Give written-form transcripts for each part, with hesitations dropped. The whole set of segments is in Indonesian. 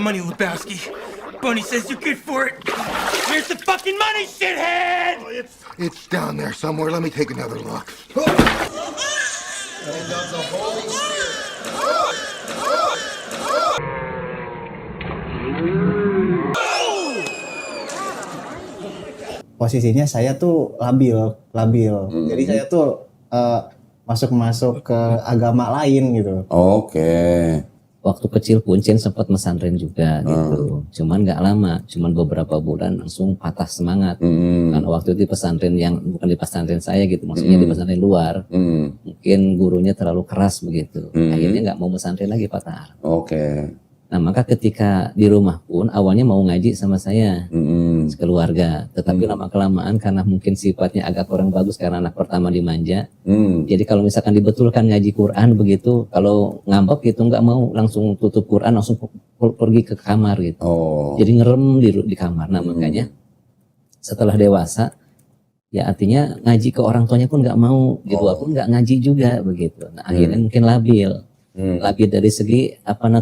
money, Lebowski. Bunny says you're good for it. Here's the fucking money, shithead! It's down there somewhere. Let me take another look. And of the Holy Spirit. Posisinya saya tuh labil. Jadi saya tuh masuk ke agama lain gitu. Oke. Waktu kecil pun Chen sempat mesantren juga gitu. Cuman nggak lama, cuman beberapa bulan langsung patah semangat. Karena waktu itu di pesantren yang bukan di pesantren saya gitu, maksudnya di pesantren luar. Mungkin gurunya terlalu keras begitu. Akhirnya nggak mau pesantren lagi, patah. Oke. Nah, maka ketika di rumah pun awalnya mau ngaji sama saya, sekeluarga. Tetapi lama-kelamaan karena mungkin sifatnya agak kurang bagus karena anak pertama dimanja. Jadi kalau misalkan dibetulkan ngaji Quran begitu, kalau ngambek gitu nggak mau, langsung tutup Quran, langsung pergi ke kamar gitu. Jadi ngerem di kamar. Nah, makanya setelah dewasa, ya artinya ngaji ke orang tuanya pun nggak mau, di luar pun nggak ngaji juga begitu. Nah, akhirnya mungkin labil. Labil dari segi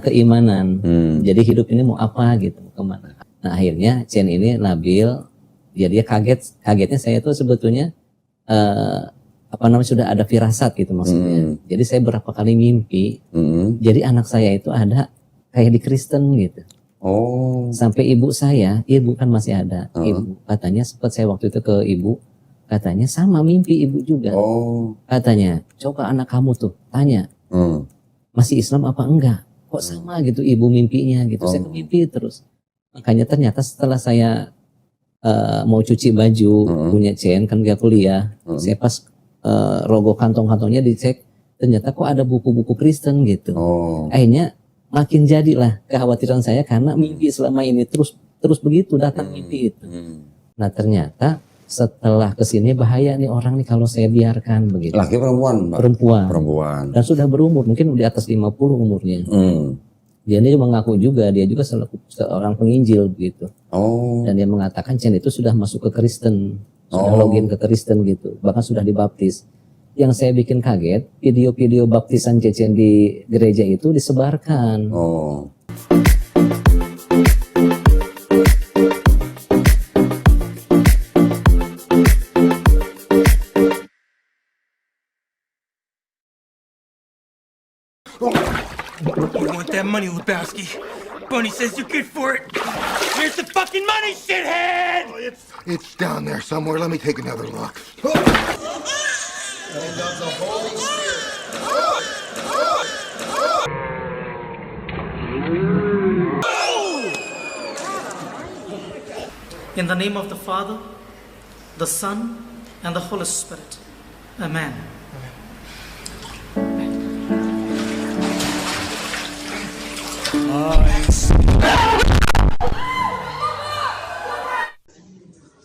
keimanan. Jadi hidup ini mau apa gitu, mau kemana. Nah, akhirnya Chen ini labil. Ya dia kagetnya saya tuh sebetulnya sudah ada firasat gitu maksudnya. Jadi saya berapa kali mimpi. Jadi anak saya itu ada kayak di Kristen gitu. Sampai ibu kan masih ada. Ibu katanya sempat saya waktu itu ke ibu, katanya sama mimpi ibu juga. Katanya coba anak kamu tuh tanya. Masih Islam apa enggak? Kok sama gitu ibu mimpinya gitu. Saya mimpi terus. Makanya ternyata setelah saya mau cuci baju punya Chen kan dia kuliah. Saya pas rogoh kantong-kantongnya dicek, ternyata kok ada buku-buku Kristen gitu. Akhirnya makin jadilah kekhawatiran saya karena mimpi selama ini terus begitu datang mimpi itu. Nah, ternyata setelah kesini bahaya nih orang nih kalau saya biarkan begitu. Laki perempuan, Mbak? Perempuan. Dan sudah berumur, mungkin di atas 50 umurnya. Dia ini mengaku juga, dia juga seorang penginjil begitu. Dan dia mengatakan Chen itu sudah masuk ke Kristen, sudah login ke Kristen gitu, bahkan sudah dibaptis. Yang saya bikin kaget, video-video baptisan Chen di gereja itu disebarkan. You want that money, Lebowski? Bunny says you're good for it. Here's the fucking money, shithead! It's down there somewhere. Let me take another look. And of the Holy Spirit. In the name of the Father, the Son, and the Holy Spirit. Amen.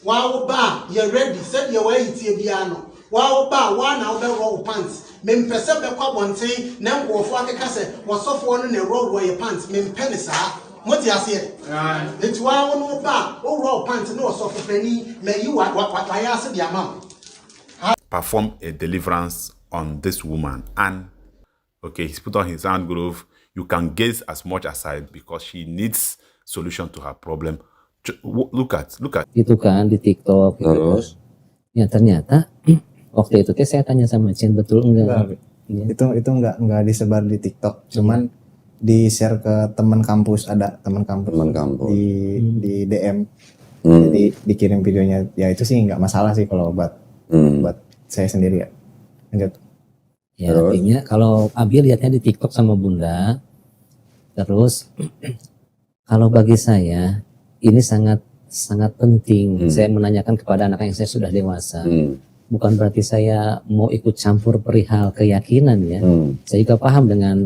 Wow, ba, you're ready. Said your way to Biano. Wow, ba, one out of roll pants. Mem Pesa Bequa one say, Nam or Flaca Cassette was soft one in a road where your pants, Mem Penisa. What you say? It's one no ba, oh, roll pants, no soft penny. May you what I asked your mom. Perform a deliverance on this woman, and okay, he's put on his hand glove. You can gaze as much aside because she needs solution to her problem. Look at. Itu kan di TikTok gitu. Terus? Ya ternyata waktu itu saya tanya sama Chen, betul enggak? Itu enggak disebar di TikTok, cuman di share ke teman kampus, ada teman kampus di DM. Jadi dikirim videonya. Ya itu sih enggak masalah sih kalau buat saya sendiri ya. Lanjut. Ya artinya kalau Abi lihatnya di TikTok sama Bunda, terus kalau bagi saya ini sangat penting. Saya menanyakan kepada anak yang saya sudah dewasa. Bukan berarti saya mau ikut campur perihal keyakinan ya. Saya juga paham dengan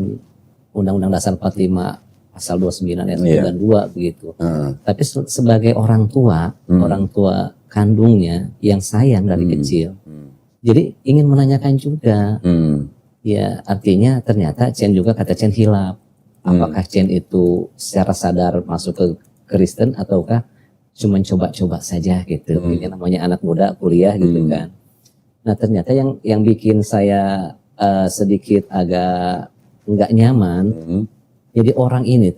Undang-Undang Dasar 45 pasal 29 ayat 1 dan 2 begitu. Tapi sebagai orang tua kandungnya yang sayang dari kecil. Jadi ingin menanyakan juga. Ya artinya ternyata Chen juga kata Chen hilaf. Apakah Chen itu secara sadar masuk ke Kristen ataukah cuma coba-coba saja gitu. Ini namanya anak muda kuliah gitu kan. Nah ternyata yang bikin saya sedikit agak nggak nyaman. Jadi orang ini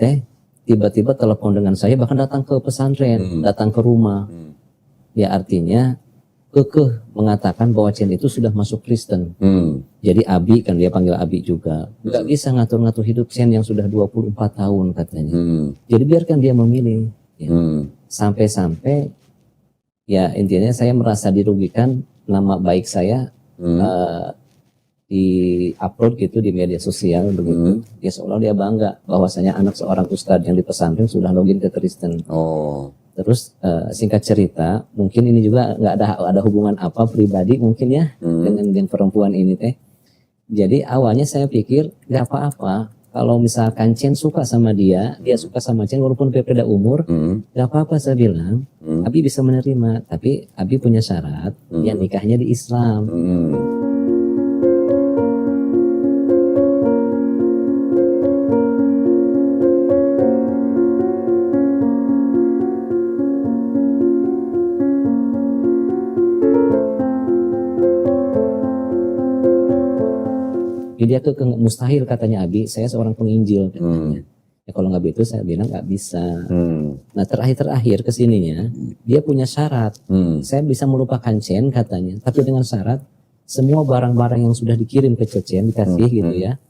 tiba-tiba telepon dengan saya, bahkan datang ke pesantren, datang ke rumah. Ya artinya kekeh mengatakan bahwa Chen itu sudah masuk Kristen. Jadi Abi, kan dia panggil Abi juga, nggak bisa ngatur-ngatur hidup Chen yang sudah 24 tahun katanya. Jadi biarkan dia memilih. Ya. Sampai-sampai ya intinya saya merasa dirugikan, nama baik saya di upload gitu di media sosial begitu. Ya seolah dia bangga bahwasanya anak seorang ustadz yang di pesantren sudah login ke Kristen. Terus singkat cerita, mungkin ini juga nggak ada hubungan apa pribadi mungkin ya dengan perempuan ini teh. Jadi awalnya saya pikir nggak apa-apa kalau misalkan Chen suka sama dia suka sama Chen walaupun berbeda umur, nggak apa-apa saya bilang. Abi bisa menerima, tapi Abi punya syarat, ya nikahnya di Islam. Dia tuh mustahil katanya Abi, saya seorang penginjil katanya. Ya kalau nggak begitu saya bilang nggak bisa. Nah terakhir kesininya dia punya syarat. Saya bisa melupakan Chen katanya, tapi dengan syarat semua barang-barang yang sudah dikirim ke Chen dikasih gitu ya,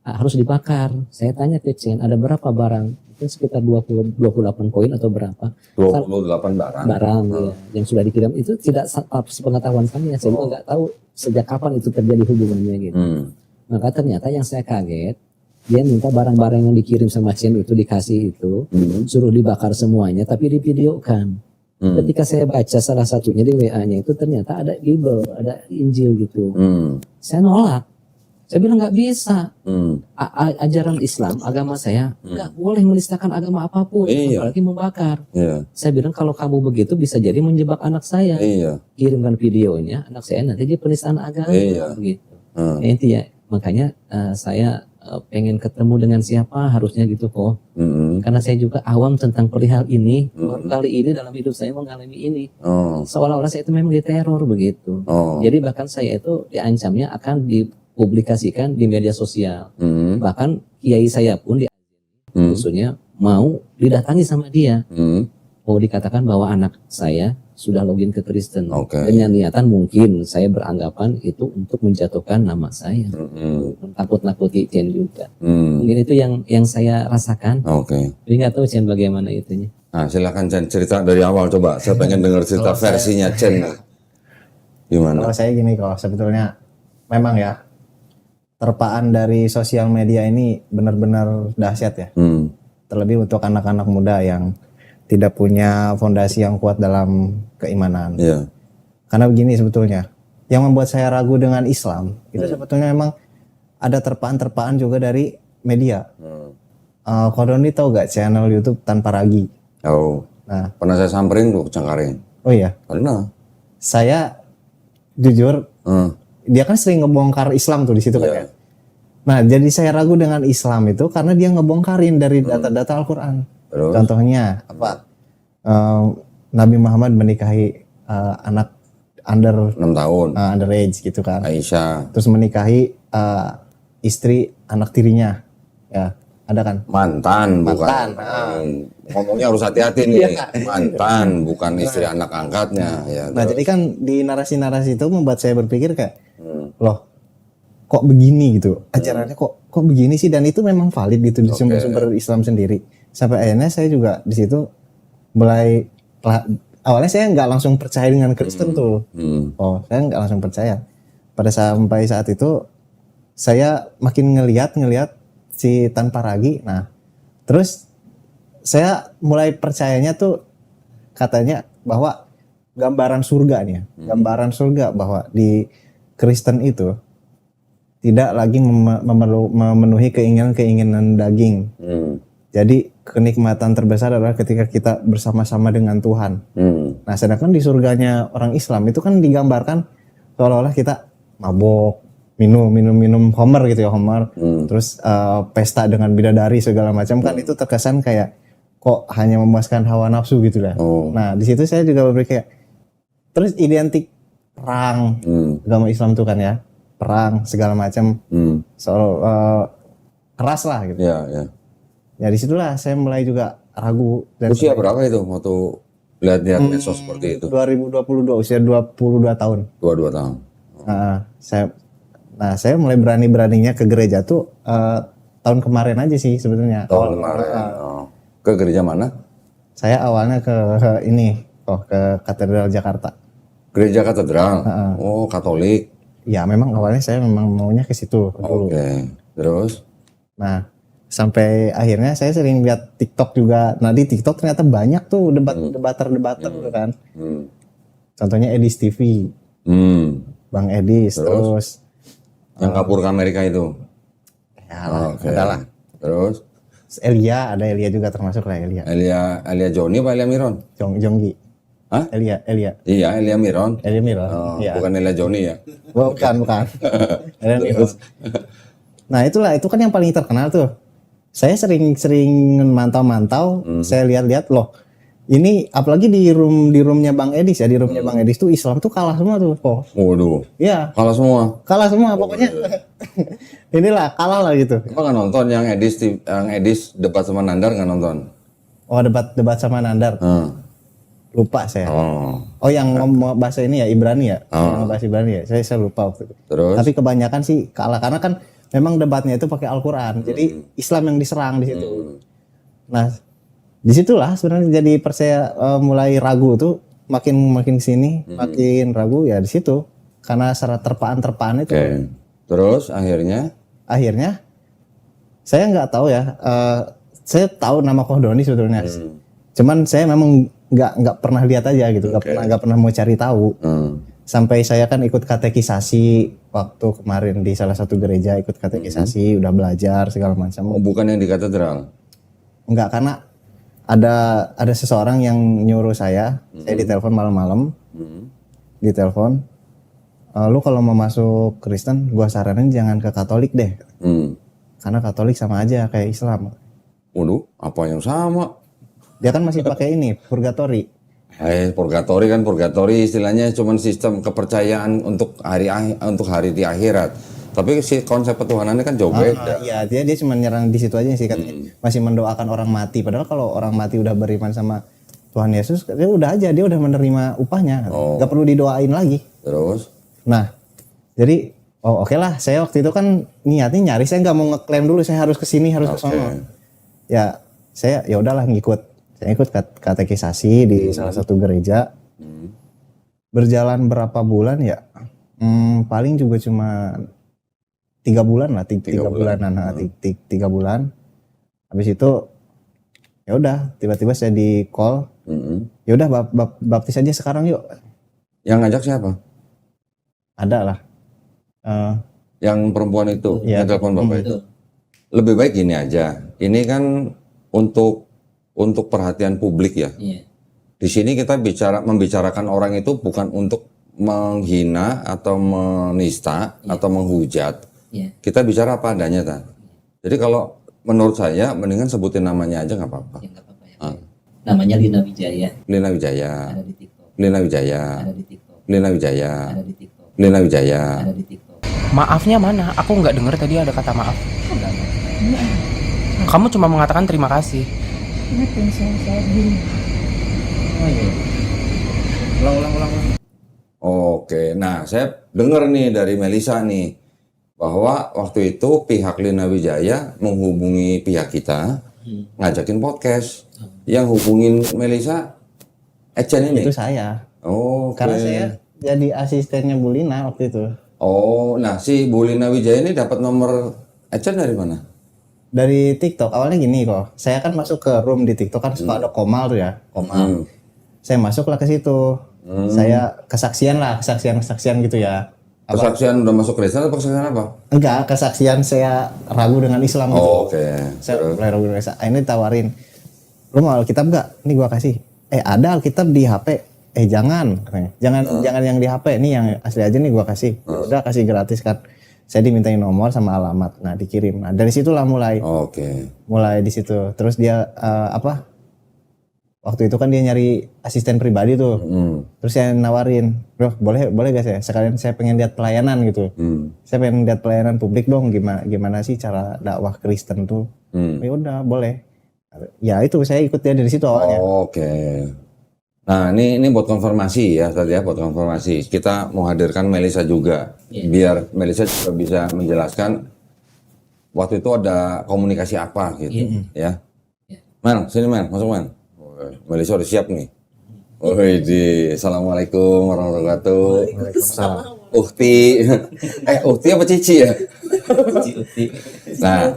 harus dibakar. Saya tanya ke Chen, ada berapa barang? Mungkin sekitar 28 koin atau berapa? 28 barang. Ya, yang sudah dikirim itu tidak sepengetahuan saya juga nggak tahu sejak kapan itu terjadi hubungannya gitu. Maka ternyata yang saya kaget, dia minta barang-barang yang dikirim sama Chen itu dikasih itu, suruh dibakar semuanya, tapi divideokan. Ketika saya baca salah satunya di WA-nya itu ternyata ada Bible, ada Injil gitu. Saya nolak. Saya bilang nggak bisa. Ajaran Islam, agama saya nggak boleh menistakan agama apapun, apalagi membakar. Saya bilang kalau kamu begitu bisa jadi menjebak anak saya. Kirimkan videonya, anak saya nanti dia penistaan agama. Gitu. Intinya makanya saya pengen ketemu dengan siapa harusnya gitu kok. Karena saya juga awam tentang perihal ini. Baru kali ini dalam hidup saya mengalami ini. Seolah-olah saya itu memang diteror begitu. Jadi bahkan saya itu diancamnya akan dipublikasikan di media sosial. Bahkan kiai saya pun khususnya mau didatangi sama dia. Mau dikatakan bahwa anak saya sudah login ke Kristen. Dengan niatan mungkin saya beranggapan itu untuk menjatuhkan nama saya. Takut-nakuti Chen juga. Mungkin itu yang saya rasakan. Jadi nggak tahu Chen bagaimana itunya. Nah silakan Chen cerita dari awal coba. Saya pengen dengar cerita versinya Chen. Gimana? Kalau saya gini kok, sebetulnya memang ya terpaan dari sosial media ini benar-benar dahsyat ya. Terlebih untuk anak-anak muda yang tidak punya fondasi yang kuat dalam keimanan. Karena begini sebetulnya, yang membuat saya ragu dengan Islam itu sebetulnya memang ada terpaan-terpaan juga dari media. Kodoni tahu gak channel YouTube Tanpa Ragi? Nah, pernah saya samperin tuh ke Cengkareng. Oh iya? Pernah. Saya jujur, dia kan sering ngebongkar Islam tuh di situ kan ya. Nah, jadi saya ragu dengan Islam itu karena dia ngebongkarin dari data-data Al-Quran. Contohnya apa? Nabi Muhammad menikahi anak under 6 tahun, underage gitu kan. Aisyah. Terus menikahi istri anak tirinya, ya ada kan? Mantan. Bukan. Ngomongnya harus hati-hati nih. Mantan, bukan istri anak angkatnya. Ya, nah jadi kan di narasi-narasi itu membuat saya berpikir kayak, loh, kok begini gitu? Ajarannya kok begini sih? Dan itu memang valid gitu di sumber-sumber Islam sendiri. Sampai akhirnya saya juga di situ mulai awalnya saya nggak langsung percaya dengan Kristen tuh. Saya nggak langsung percaya. Sampai saat itu saya makin ngelihat si Tanpa Ragi. Nah, terus saya mulai percayanya tuh katanya bahwa gambaran surga nih, gambaran surga bahwa di Kristen itu tidak lagi memenuhi keinginan daging. Jadi kenikmatan terbesar adalah ketika kita bersama-sama dengan Tuhan. Nah, sedangkan di surganya orang Islam itu kan digambarkan seolah-olah kita mabok, minum homer gitu ya, homer. Terus pesta dengan bidadari segala macam kan itu terkesan kayak kok hanya memuaskan hawa nafsu gitu lah. Nah, di situ saya juga berpikir terus identik perang agama Islam tuh kan ya, perang segala macam. Soal keras lah gitu. Ya disitulah saya mulai juga ragu. Dan Usia berapa itu waktu lihat-lihat medsos seperti itu? 2022 usia 22 tahun. 22 tahun. Saya mulai berani-beraninya ke gereja tuh tahun kemarin aja sih sebetulnya. Tahun kemarin. Ke gereja mana? Saya awalnya ke Katedral Jakarta. Gereja Katedral. Oh, Katolik. Ya memang awalnya saya memang maunya ke situ dulu. Oke. Terus? Nah, sampai akhirnya saya sering lihat TikTok juga. Nah, di TikTok ternyata banyak tuh debater tuh kan. Contohnya Edis TV. Bang Edis terus yang kabur ke Amerika itu. Ya, adalah. Terus? Elia juga termasuk lah Elia. Elia Joni apa Elia Miron? Jonggi. Hah? Elia. Iya, Elia Miron. Oh, ya. Bukan Elia Joni ya? Bukan. Elia Miron. Nah, itu kan yang paling terkenal tuh. Saya sering mantau-mantau, saya lihat-lihat loh. Ini apalagi di roomnya Bang Edis ya, di roomnya Bang Edis tuh Islam tuh kalah semua tuh kok. Waduh. Iya. Kalah semua pokoknya. Inilah kalah lah gitu. Apa nggak nonton yang Edis debat sama Nandar nggak nonton? Oh debat sama Nandar. Lupa saya. Oh yang ngomong bahasa ini ya Ibrani ya. Yang bahasa Ibrani ya. Saya lupa waktu itu. Terus? Tapi kebanyakan sih kalah karena kan memang debatnya itu pakai Al-Qur'an. Jadi Islam yang diserang di situ. Nah, disitulah sebenarnya jadi saya mulai ragu tuh makin sini makin ragu ya di situ karena syarat terpaan itu. Terus akhirnya saya nggak tahu ya. Saya tahu nama Kohdoni sebetulnya. Cuman saya memang nggak pernah lihat aja gitu. Nggak pernah mau cari tahu. Sampai saya kan ikut katekisasi waktu kemarin di salah satu gereja ikut katekisasi, udah belajar segala macam. Oh, bukan yang di katedral? Enggak, karena ada seseorang yang nyuruh saya ditelepon malam-malam, ditelepon, lu kalau mau masuk Kristen, gua saranin jangan ke Katolik deh, karena Katolik sama aja kayak Islam. Waduh, apa yang sama? Dia kan masih pakai ini purgatori. Purgatori istilahnya cuma sistem kepercayaan untuk hari di akhirat. Tapi si konsep petuhanannya kan jauh beda. Iya, dia cuma nyerang di situ aja sih katanya. Masih mendoakan orang mati. Padahal kalau orang mati udah beriman sama Tuhan Yesus, dia udah menerima upahnya. Gak perlu didoain lagi. Terus? Nah, jadi oke lah. Saya waktu itu kan niatnya nyari. Saya nggak mau ngeklaim dulu. Saya harus kesini, harus kesana. Ya, saya ya udahlah ngikut. Saya ikut katekisasi di salah satu gereja. Berjalan berapa bulan ya? Paling juga cuma 3 bulan lah, 3 bulanan, 3 bulan. Habis itu ya udah tiba-tiba saya di call. Ya udah baptis aja sekarang yuk. Yang ngajak siapa? Ada lah. Yang perempuan itu, ya, yang telepon bapak itu. Lebih baik gini aja. Ini kan untuk perhatian publik ya. Di sini kita membicarakan orang itu bukan untuk menghina atau menista atau menghujat. Kita bicara apa adanya kan. Jadi kalau menurut saya mendingan sebutin namanya aja nggak apa-apa. Ya, apa-apa ya. Namanya Lina Wijaya. Lina Wijaya. Ada di TikTok. Lina Wijaya. Ada di TikTok. Lina Wijaya. Ada di TikTok. Lina Wijaya. Ada di TikTok. Maafnya mana? Aku nggak dengar tadi ada kata maaf. Kamu cuma mengatakan terima kasih. Ulang. Oke, nah saya dengar nih dari Melisa nih bahwa waktu itu pihak Lina Wijaya menghubungi pihak kita ngajakin podcast. Yang hubungin Melisa Ecen ini? Itu saya. Oh, karena saya jadi asistennya Bu Lina waktu itu. Oh, nah si Bu Lina Wijaya ini dapat nomor Ecen dari mana? Dari TikTok. Awalnya gini kok. Saya kan masuk ke room di TikTok kan suka ada Komal tuh ya. Komal. Saya masuklah ke situ. Saya kesaksian gitu ya. Kesaksian udah masuk Kristen atau kesaksian apa? Enggak, kesaksian saya ragu dengan Islam gitu. Oh, oke. Saya mulai ragu dengan Islam. Ini ditawarin, lu mau Alkitab nggak? Ini gua kasih. Ada Alkitab di HP. Jangan, katanya. Jangan yang di HP. Ini yang asli aja nih gua kasih. Udah kasih gratis kan. Saya dimintain nomor sama alamat. Nah, dikirim. Nah, dari situlah mulai. Mulai di situ. Terus dia waktu itu kan dia nyari asisten pribadi tuh. Terus saya nawarin, "Bro, boleh gak saya? Sekalian saya pengen lihat pelayanan gitu. Saya pengen lihat pelayanan publik dong, gimana sih cara dakwah Kristen tuh." Ya udah, boleh. Ya itu saya ikut dia dari situ awalnya. Oke. Nah, ini buat konfirmasi ya tadi ya, buat konfirmasi. Kita mau hadirkan Melisa juga, biar Melisa juga bisa menjelaskan waktu itu ada komunikasi apa gitu, ya. Man, sini man, masuk man. Melisa udah siap nih. Assalamualaikum warahmatullahi wabarakatuh. Waalaikumsalam. Ukti, Ukti apa Cici ya? Cici. Nah,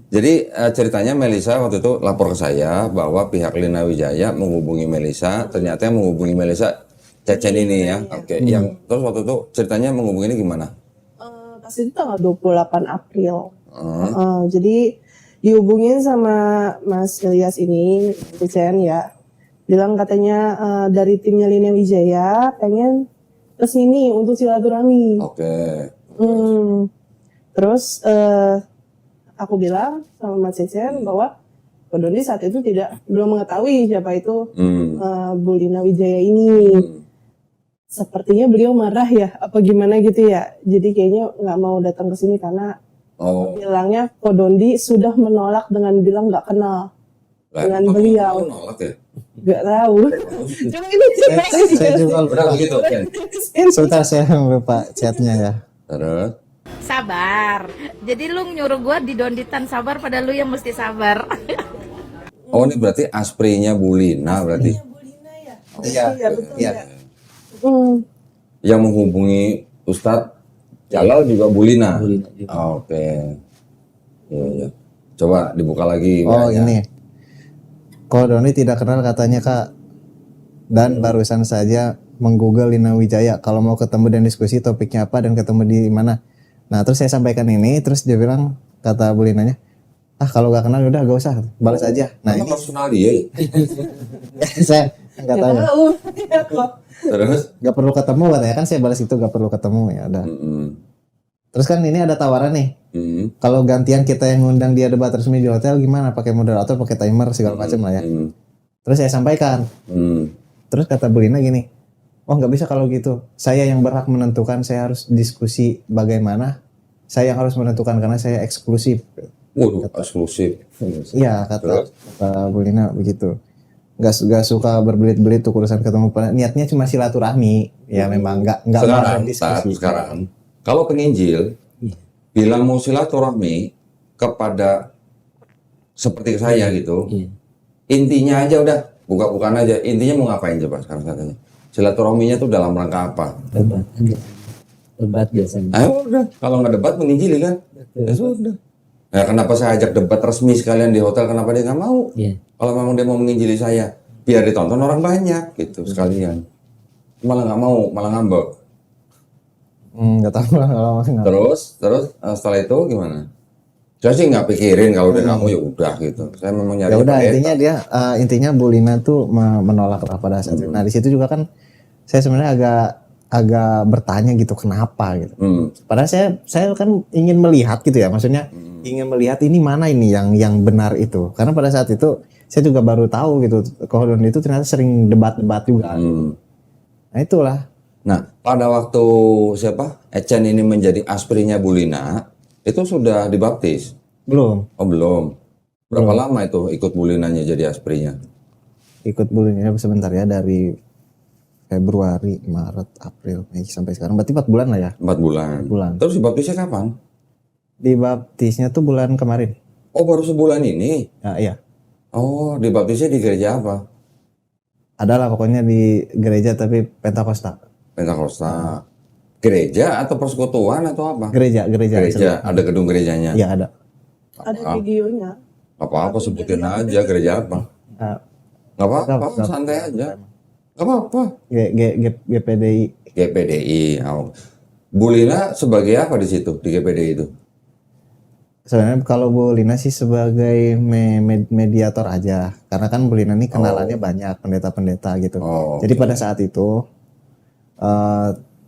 jadi ceritanya Melisa waktu itu lapor ke saya bahwa pihak Lina Wijaya menghubungi Melisa, ternyata yang menghubungi Melisa Cecen ini ya. Oke, yang terus waktu itu ceritanya menghubungi ini gimana? Pas itu tanggal 28 April. Jadi dihubungin sama Mas Ilyas ini, Cecen ya. Bilang katanya dari timnya Lina Wijaya pengen kesini untuk silaturahmi. Oke. Terus aku bilang sama Mas Cecen bahwa Ko Dondi saat itu belum mengetahui siapa itu Bu Lina Wijaya ini. Sepertinya beliau marah ya, apa gimana gitu ya. Jadi kayaknya nggak mau datang ke sini karena bilangnya Ko Dondi sudah menolak dengan bilang nggak kenal dengan beliau. Nolak ya? Nggak tahu. Cuma ini Saya juga Udah begitu. sebentar saya lupa chatnya ya. Terus? Sabar. Jadi lu nyuruh gue didonditan sabar pada lu yang mesti sabar. Oh, ini berarti asprinya Bu Lina berarti. Iya, betul ya. Yang menghubungi Ustadz Jalal juga Bu Lina. Oke. Iya. Coba dibuka lagi. Oh, WA-nya. ini. Ko Dondi tidak kenal katanya Kak. Dan barusan saja menggoogle Lina Wijaya. Kalau mau ketemu dan diskusi topiknya apa dan ketemu di mana. Nah terus saya sampaikan ini. Terus dia bilang, kata Bu Linanya, kalau gak kenal udah gak usah, balas aja. Nah ini personal dia. saya nggak tahu. Terus? Gak perlu ketemu katanya, kan saya balas itu gak perlu ketemu ya udah. Terus kan ini ada tawaran nih. Kalau gantian kita yang ngundang dia debat resmi di hotel gimana? Pakai moderator, pakai timer segala macam lah ya. Terus saya sampaikan. Terus kata Bu Lina gini, oh nggak bisa kalau gitu. Saya yang berhak menentukan. Saya harus diskusi bagaimana. Saya yang harus menentukan karena saya eksklusif. Waduh, eksklusif. Iya kata Bu Lina begitu. Gak suka berbelit-belit tuh urusan ketemu. Niatnya cuma silaturahmi. Ya memang nggak sekarang, diskusi. sekarang. Kalau penginjil bilang mau silaturahmi kepada seperti saya gitu, intinya aja udah bukan aja. Intinya mau ngapain coba sekarang katanya? Silaturahminya tuh dalam rangka apa? Debat biasanya. Udah. Kalau nggak debat menginjili kan? Ya sudah. Nah, kenapa saya ajak debat resmi sekalian di hotel? Kenapa dia nggak mau? Kalau memang dia mau menginjili saya, biar ditonton orang banyak gitu sekalian. Malah nggak mau, malah ngambek. Nggak tahu lah kalau Terus setelah itu gimana? Saya sih nggak pikirin kalau dia nggak mau ya udah gitu. Saya memang nyari. Ya udah intinya Bu Lina tuh menolak lah pada saat itu. Nah di situ juga kan saya sebenarnya agak bertanya gitu kenapa gitu. Padahal saya kan ingin melihat gitu ya, maksudnya ingin melihat ini mana ini yang benar itu. Karena pada saat itu saya juga baru tahu gitu Ko Dondi itu ternyata sering debat-debat juga. Nah itulah. Nah, pada waktu Ecen ini menjadi asprinya Bu Lina, itu sudah dibaptis? Belum. Oh, belum. Berapa lama itu ikut Bu Linanya jadi asprinya? Ikut Bu Linanya sebentar ya, dari Februari, Maret, April, Mei sampai sekarang. Berarti 4 bulan lah ya? 4 bulan. Terus dibaptisnya kapan? Dibaptisnya tuh bulan kemarin. Oh, baru sebulan ini? Ya, iya. Oh, dibaptisnya di gereja apa? Adalah pokoknya di gereja tapi Pentakosta. Pentakosta. Gereja atau persekutuan atau apa? Gereja. Ada gedung gerejanya? Iya ada. Ada videonya. Apa-apa sebutin aja gereja apa? Nggak apa-apa, santai aja. Nggak apa-apa. GPDI. Oh. Bu Lina sebagai apa di situ di GPDI itu? Sebenarnya kalau Bu Lina sih sebagai mediator aja. Karena kan Bu Lina ini kenalannya banyak pendeta-pendeta gitu. Jadi pada saat itu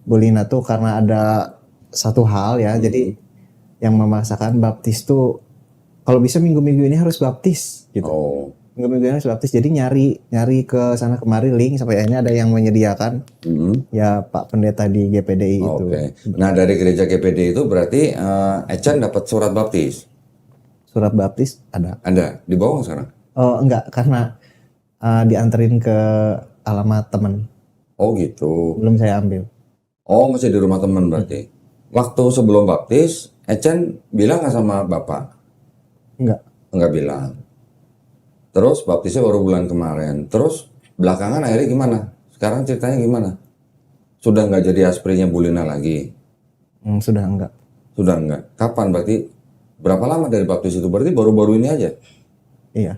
Bu Lina tuh karena ada satu hal ya, jadi yang memaksakan baptis tuh kalau bisa minggu-minggu ini harus baptis gitu. Minggu-minggu ini harus baptis, jadi nyari ke sana kemari link sampai akhirnya ada yang menyediakan ya Pak Pendeta di GPDI itu. Nah dari gereja GPDI itu berarti Ecen dapat surat baptis? Surat baptis ada. Ada, di bawah sekarang? Oh enggak, karena dianterin ke alamat temen. Oh gitu. Belum saya ambil. Oh masih di rumah teman berarti. Waktu sebelum baptis, Ecen bilang nggak sama bapak? Enggak. Enggak bilang. Terus baptisnya baru bulan kemarin. Terus belakangan akhirnya gimana? Sekarang ceritanya gimana? Sudah nggak jadi asprinya Bu Lina lagi? Sudah enggak. Sudah enggak. Kapan berarti? Berapa lama dari baptis itu? Berarti baru-baru ini aja? Iya.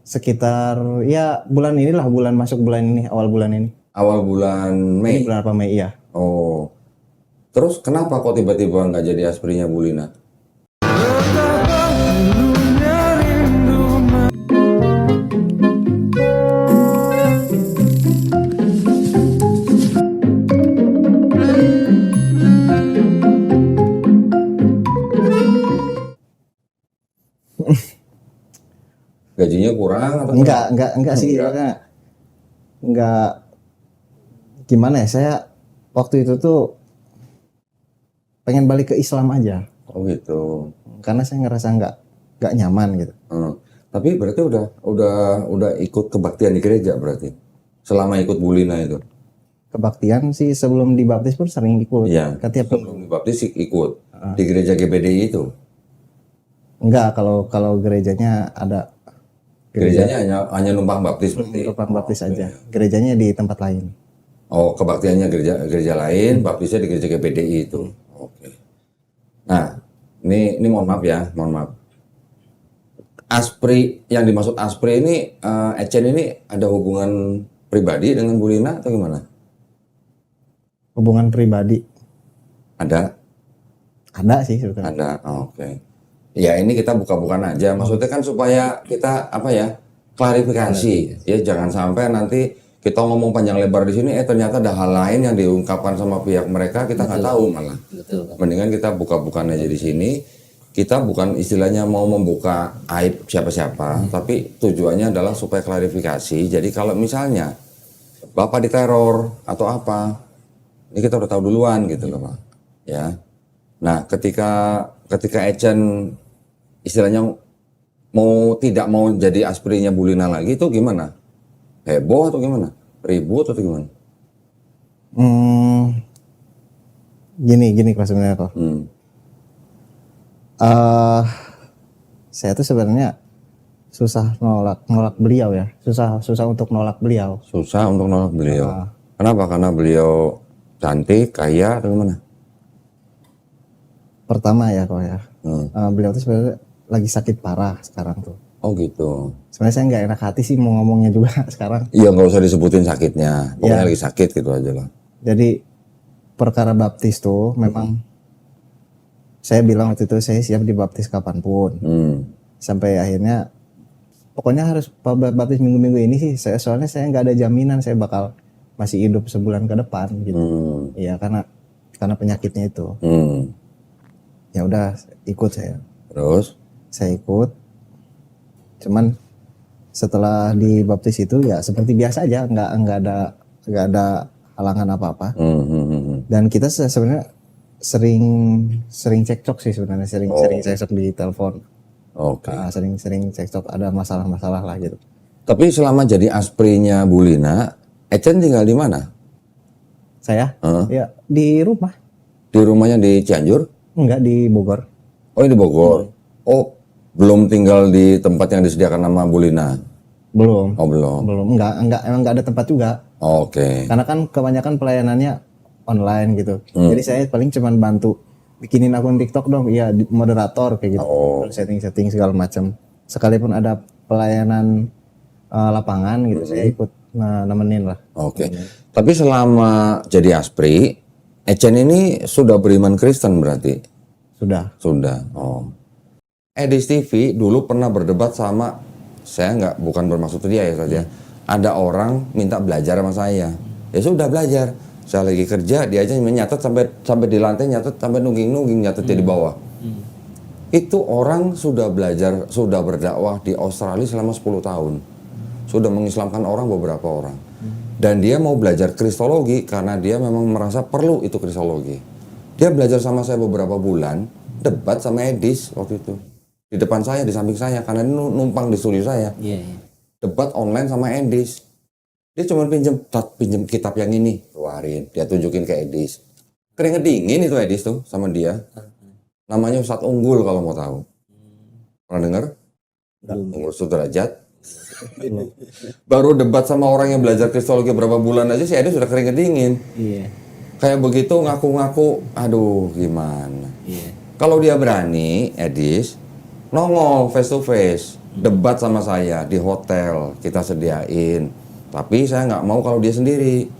Sekitar ya bulan inilah, masuk bulan ini, awal bulan ini. Awal bulan Mei? Ini bulan apa Mei, iya. Oh. Terus kenapa kok tiba-tiba nggak jadi asprinya Bu Lina? Gajinya kurang atau enggak sih, karena enggak, gimana ya, saya waktu itu tuh pengen balik ke Islam aja. Oh gitu. Karena saya ngerasa enggak nyaman gitu. Tapi berarti udah ikut kebaktian di gereja berarti selama ikut Bu Lina itu? Kebaktian sih sebelum dibaptis pun sering ikut. Iya. Sebelum dibaptis ikut di gereja GBDI itu? Enggak, kalau gerejanya ada. Gerejanya hanya numpang baptis berarti? Numpang baptis aja. Gerejanya di tempat lain. Oh, kebaktiannya gereja lain, baptisnya di gereja GBDI itu. Oke. Nah, ini mohon maaf ya, mohon maaf. Aspri, yang dimaksud Aspri ini, Ecen ini ada hubungan pribadi dengan Bu Lina atau gimana? Hubungan pribadi? Ada? Ada sih sebetulnya. Ada, oke. Ya ini kita buka-bukaan aja, maksudnya kan supaya kita klarifikasi, ya jangan sampai nanti kita ngomong panjang lebar di sini, ternyata ada hal lain yang diungkapkan sama pihak mereka kita nggak tahu malah. Betul. Mendingan kita buka-bukaan aja di sini. Kita bukan istilahnya mau membuka aib siapa-siapa, tapi tujuannya adalah supaya klarifikasi. Jadi kalau misalnya Bapak diteror atau apa, ini kita udah tahu duluan gitu loh Pak. Ya. Nah ketika Ecen istilahnya tidak mau jadi asprinya Bu Lina lagi itu gimana? Heboh atau gimana? Ribut atau gimana? Gini Pak sebenarnya kok. Saya tuh sebenarnya susah nolak beliau ya. Susah untuk nolak beliau. Susah untuk nolak beliau. Kenapa? Karena beliau cantik, kaya atau gimana? Pertama ya kok ya. Beliau tuh sebenarnya lagi sakit parah sekarang tuh. Oh gitu. Sebenarnya saya nggak enak hati sih mau ngomongnya juga sekarang. Iya nggak usah disebutin sakitnya, pokoknya lagi sakit gitu aja lah. Jadi perkara baptis tuh memang saya bilang waktu itu saya siap dibaptis kapanpun. Sampai akhirnya pokoknya harus baptis minggu-minggu ini sih. Soalnya saya nggak ada jaminan saya bakal masih hidup sebulan ke depan gitu. Iya karena penyakitnya itu. Ya udah ikut saya. Terus? Saya ikut. Cuman setelah dibaptis itu ya seperti biasa aja, nggak ada halangan apa-apa. Dan kita sebenarnya sering cekcok sih sebenarnya, sering cekcok di telepon. Oke. Sering cekcok, ada masalah-masalah lah gitu. Tapi selama jadi asprinya Bu Lina, Ecen tinggal di mana? Saya? Ya di rumah. Di rumahnya di Cianjur? Enggak, di Bogor. Oh di Bogor. Oh belum tinggal di tempat yang disediakan nama Bu Lina? Belum. Oh belum. Belum, emang enggak ada tempat juga. Oke. Karena kan kebanyakan pelayanannya online gitu. Jadi saya paling cuman bantu bikinin akun TikTok dong, iya moderator kayak gitu. Setting segala macam. Sekalipun ada pelayanan lapangan gitu, saya ikut nemenin lah. Oke. Tapi selama jadi aspri, Ecen ini sudah beriman Kristen berarti? Sudah. Oh. Edis TV dulu pernah berdebat sama, saya bukan bermaksud dia ya saja. Ada orang minta belajar sama saya. Ya sudah belajar. Saya lagi kerja, dia aja menyatet sampai di lantai, nyatet sampai nungging nyatetnya di bawah. Itu orang sudah belajar, sudah berdakwah di Australia selama 10 tahun. Sudah mengislamkan orang beberapa orang. Dan dia mau belajar kristologi karena dia memang merasa perlu itu kristologi. Dia belajar sama saya beberapa bulan, debat sama Edis waktu itu. di depan saya, di samping saya, karena ini numpang di studio saya. Iya, iya. Debat online sama Edis. Dia cuma pinjem kitab yang ini, keluarin. Dia tunjukin ke Edis. Keringet dingin itu Edis tuh sama dia. Namanya Ustadz Unggul kalau mau tahu. Pernah dengar? Unggul Sudrajat. Baru debat sama orang yang belajar kristologi berapa bulan aja si Edis sudah keringet dingin. Iya. Kayak begitu ngaku-ngaku, aduh gimana. Iya. Kalau dia berani, Edis, nongol face to face, debat sama saya di hotel, kita sediain. Tapi saya nggak mau kalau dia sendiri.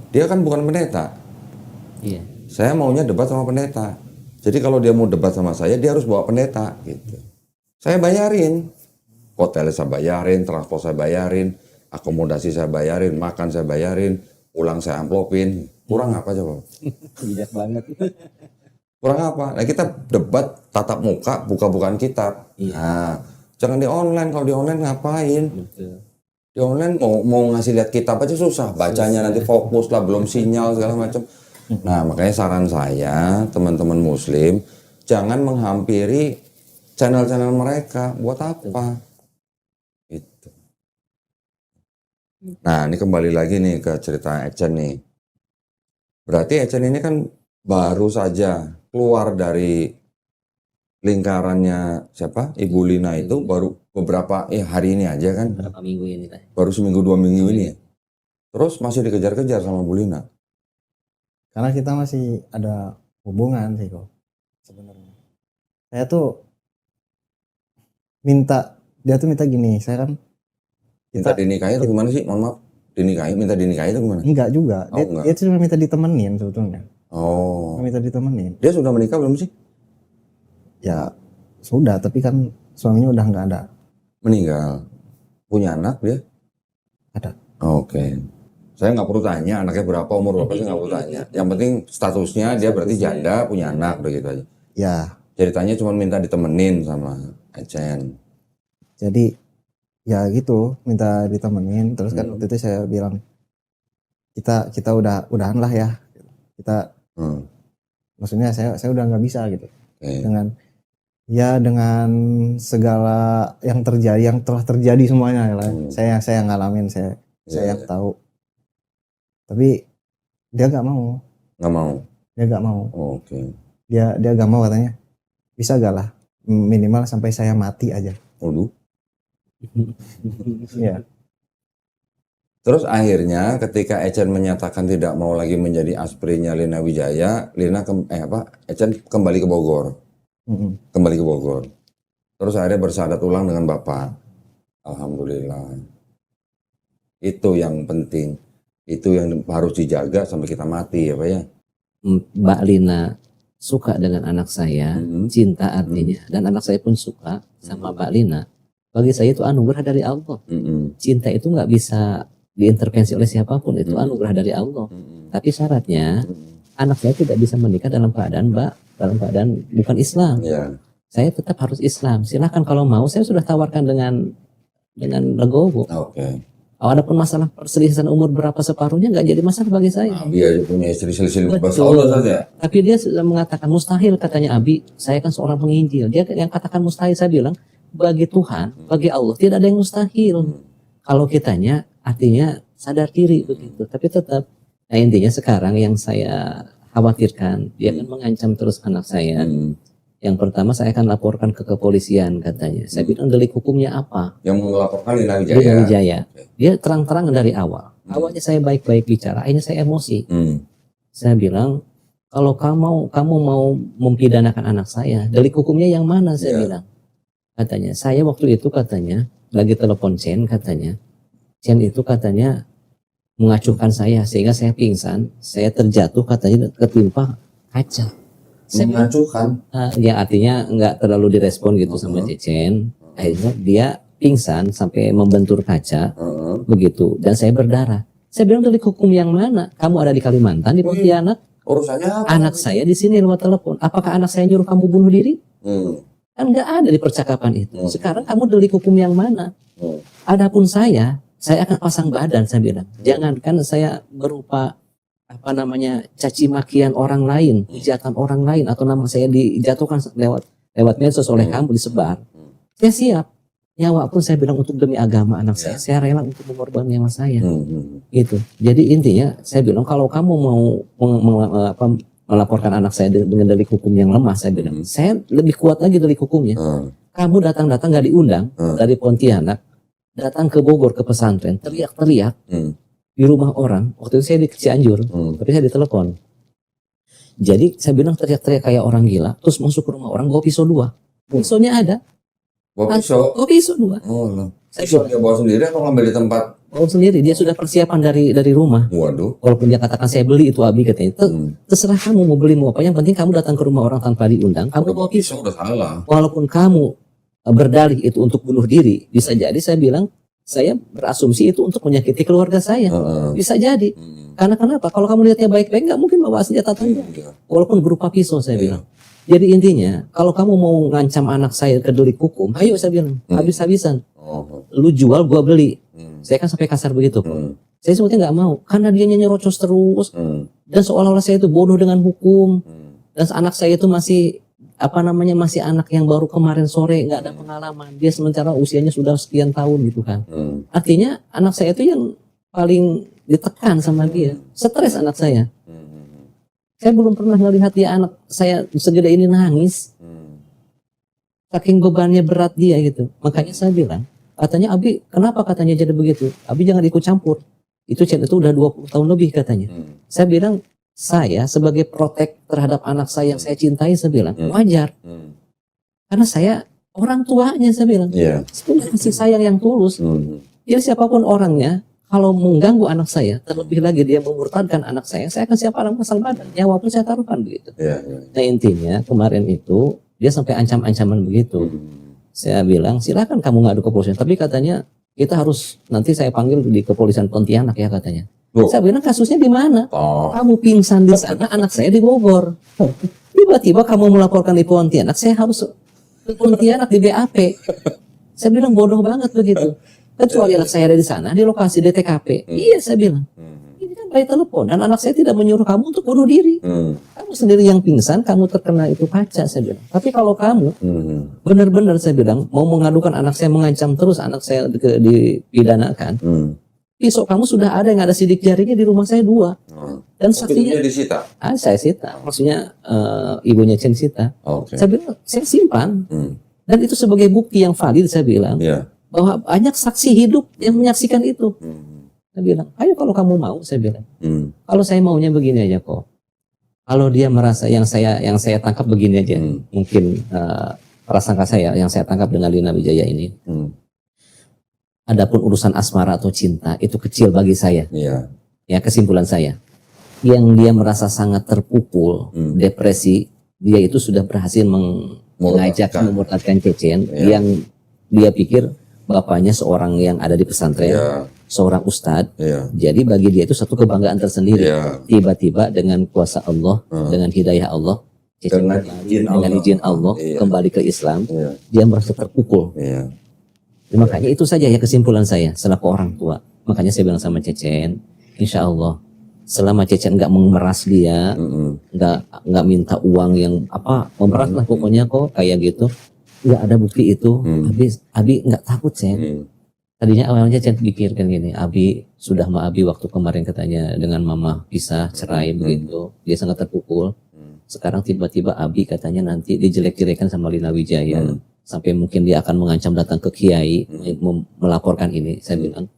Dia kan bukan pendeta. Iya. Saya maunya debat sama pendeta. Jadi kalau dia mau debat sama saya, dia harus bawa pendeta gitu. Saya bayarin. Hotel saya bayarin, transport saya bayarin, akomodasi saya bayarin, makan saya bayarin, pulang saya amplopin. Kurang apa coba? Bijak banget. Kurang apa? Nah kita debat tatap muka, buka-bukaan kitab. Iya. Nah, jangan di online. Kalau di online ngapain? Betul. Di online mau ngasih lihat kitab aja susah. Bacanya nanti fokus lah, belum sinyal segala macam. Nah makanya saran saya, teman-teman Muslim, jangan menghampiri channel-channel mereka. Buat apa? Gitu. Nah ini kembali lagi nih ke cerita Ecen nih. Berarti Ecen ini kan baru saja keluar dari lingkarannya siapa? Ibu Lina itu baru beberapa hari ini aja kan? Berapa minggu ini teh? Baru seminggu 2 minggu ini ya. Terus masih dikejar-kejar sama Bu Lina. Karena kita masih ada hubungan sih kok sebenarnya. Saya tuh dia tuh minta gini, saya kan Minta dinikahi atau gimana sih? Mohon maaf. Minta dinikahi atau gimana? enggak juga. Oh, enggak. Dia cuma minta ditemenin sebetulnya. Oh. Minta ditemenin. Dia sudah menikah belum sih? Ya sudah, tapi kan suaminya udah nggak ada. Meninggal. Punya anak dia? Ada. Oke. Saya nggak perlu tanya anaknya berapa, umur berapa, saya nggak perlu tanya. Yang penting statusnya dia berarti janda, punya anak, begitu aja. Ya. Ceritanya cuma minta ditemenin sama Ecen. Jadi ya gitu, minta ditemenin. Terus kan waktu itu saya bilang kita udahan lah ya. Kita maksudnya saya udah nggak bisa gitu. Dengan segala yang terjadi, yang telah terjadi semuanya lah. Saya ngalamin, saya tahu. Tapi dia nggak mau. Nggak mau. Dia nggak mau. Oke. Dia nggak mau katanya. Bisa gak lah minimal sampai saya mati aja. Waduh. Iya. Terus akhirnya ketika Ecen menyatakan tidak mau lagi menjadi aspirnya Lina Wijaya, Ecen kembali ke Bogor. Kembali ke Bogor. Terus akhirnya bersyahadat ulang dengan Bapak. Alhamdulillah. Itu yang penting. Itu yang harus dijaga sampai kita mati ya Pak ya. Mbak Lina suka dengan anak saya, cinta artinya, dan anak saya pun suka sama Mbak Lina. Bagi saya itu anugerah dari Allah. Cinta itu nggak bisa diintervensi oleh siapapun, itu anugerah dari Allah. Tapi syaratnya anak saya tidak bisa menikah dalam keadaan bukan Islam. Saya tetap harus Islam. Silahkan kalau mau, saya sudah tawarkan dengan legowo. Adapun masalah perselisihan umur berapa separuhnya nggak jadi masalah bagi saya. Dia punya istri selisih 15 tahun saja. Tapi dia sudah mengatakan mustahil, katanya Abi, saya kan seorang penginjil. Dia yang katakan mustahil, saya bilang bagi Tuhan, bagi Allah tidak ada yang mustahil. Kalau kitanya artinya sadar diri begitu. Tapi tetap, nah intinya sekarang yang saya khawatirkan dia akan mengancam terus anak saya. Yang pertama saya akan laporkan ke kepolisian katanya. Saya bilang delik hukumnya apa? Yang melaporkan Lina Lina Wijaya. Dia terang-terang dari awal. Awalnya saya baik-baik bicara, akhirnya saya emosi. Saya bilang, kalau kamu mau mempidanakan anak saya, delik hukumnya yang mana? Saya bilang. Katanya, saya waktu itu katanya lagi telepon Chen katanya. Chen itu katanya mengacuhkan saya sehingga saya pingsan, saya terjatuh katanya ketimpa kaca. Saya mengacuhkan, ya artinya nggak terlalu direspon gitu sama Cecen. Akhirnya dia pingsan sampai membentur kaca, begitu. Dan saya berdarah. Saya bilang delik hukum yang mana? Kamu ada di Kalimantan, di Pontianak. Urusannya apa? Anak saya di sini lewat telepon. Apakah anak saya nyuruh kamu bunuh diri? Kan nggak ada di percakapan itu. Sekarang kamu delik hukum yang mana? Adapun saya akan pasang badan. Saya bilang, jangankan saya berupa caci makian orang lain, hujatan orang lain, atau nama saya dijatuhkan lewat medsos oleh kamu disebar. Saya siap. Nyawa pun saya bilang untuk demi agama anak saya rela untuk mengorbankan nyawa saya. Gitu. Jadi intinya saya bilang kalau kamu mau melaporkan anak saya dengan delik hukum yang lemah, saya bilang saya lebih kuat lagi delik hukumnya. Kamu datang-datang gak diundang dari Pontianak, datang ke Bogor ke pesantren, teriak-teriak di rumah orang. Waktu itu saya di Cianjur, tapi saya ditelepon. Jadi saya bilang teriak-teriak kayak orang gila, terus masuk ke rumah orang bawa pisau 2. Pisaunya ada. Bawa pisau? Bawa pisau 2. Oh, pisau dia bawa sendiri atau ngambil di tempat? Bawa sendiri, dia sudah persiapan dari rumah. Waduh. Walaupun dia katakan saya beli itu Abi katanya, terserah kamu mau beli mau apa, yang penting kamu datang ke rumah orang tanpa diundang, kamu bawa pisau. Udah salah. Walaupun kamu berdalih itu untuk bunuh diri, bisa jadi saya bilang, saya berasumsi itu untuk menyakiti keluarga saya. Bisa jadi. Karena kenapa? Kalau kamu lihatnya baik-baik, nggak mungkin bawa senjata tajam. Walaupun berupa pisau, saya bilang. Jadi intinya, kalau kamu mau ngancam anak saya ke delik hukum, ayo saya bilang, habis-habisan. Lu jual, gua beli. Saya kan sampai kasar begitu. Saya sebetulnya nggak mau, karena dia nyerocos terus. Dan seolah-olah saya itu bodoh dengan hukum. Dan anak saya itu masih masih anak yang baru kemarin sore, nggak ada pengalaman. Dia sementara usianya sudah sekian tahun gitu kan. Artinya anak saya itu yang paling ditekan sama dia, stres anak saya. Saya belum pernah melihat dia anak saya segede ini nangis. Saking bebannya berat dia gitu. Makanya saya bilang, katanya Abi, kenapa katanya jadi begitu? Abi jangan ikut campur. Itu chat itu udah 20 tahun lebih katanya. Saya bilang, saya sebagai protek terhadap anak saya yang saya cintai, saya bilang wajar. Karena saya orang tuanya, saya bilang. Punya kasih sayang yang tulus. Jadi siapapun orangnya, kalau mengganggu anak saya, terlebih lagi dia memurtadkan anak saya akan siap orang pasang badan. Nyawa pun saya taruhkan begitu. Nah intinya kemarin itu dia sampai ancam-ancaman begitu. Saya bilang silakan kamu ngadu ke kepolisian, tapi katanya kita harus nanti saya panggil di kepolisian Pontianak ya katanya. Saya bilang kasusnya di mana? Kamu pingsan di sana, anak saya di Bogor. Tiba-tiba kamu melaporkan di Pontianak, saya harus ke Pontianak di BAP. Saya bilang bodoh banget begitu. Kecuali anak saya ada di sana, di lokasi di TKP. Iya saya bilang. Ini kan by telepon dan anak saya tidak menyuruh kamu untuk bunuh diri. Kamu sendiri yang pingsan, kamu terkena itu kaca, saya bilang. Tapi kalau kamu benar-benar saya bilang mau mengadukan anak saya, mengancam terus anak saya dipidanakan. Pisau kamu sudah ada yang ada sidik jarinya di rumah saya 2. Dan saksinya disita. Saya sita. Maksudnya ibunya Chen sita. Saya bilang saya simpan. Dan itu sebagai bukti yang valid saya bilang. Bahwa banyak saksi hidup yang menyaksikan itu. Saya bilang, ayo kalau kamu mau, saya bilang. Kalau saya maunya begini aja kok. Kalau dia merasa yang saya tangkap begini aja, mungkin prasangka saya yang saya tangkap dengan Lina Wijaya ini. Adapun urusan asmara atau cinta itu kecil bagi saya. Ya kesimpulan saya. Yang dia merasa sangat terpukul, depresi, dia itu sudah berhasil mengajak memurtadkan Cecen yang dia pikir bapaknya seorang yang ada di pesantren, seorang ustadz. Jadi bagi dia itu satu kebanggaan tersendiri. Tiba-tiba dengan kuasa Allah, dengan hidayah Allah, dengan izin Allah kembali ke Islam, dia merasa terpukul. Makanya itu saja ya kesimpulan saya selaku orang tua. Makanya saya bilang sama Cecen, insya Allah selama Cecen nggak memeras dia, nggak minta uang yang memeras lah pokoknya kok kayak gitu. Nggak ada bukti itu, Abi nggak takut Cen. Tadinya awalnya Cen pikirkan gini, Abi sudah sama Abi waktu kemarin katanya dengan mama pisah cerai begitu, dia sangat terpukul. Sekarang tiba-tiba Abi katanya nanti dijelek-jelekan sama Lina Wijaya, sampai mungkin dia akan mengancam datang ke Kiai melaporkan ini. Saya bilang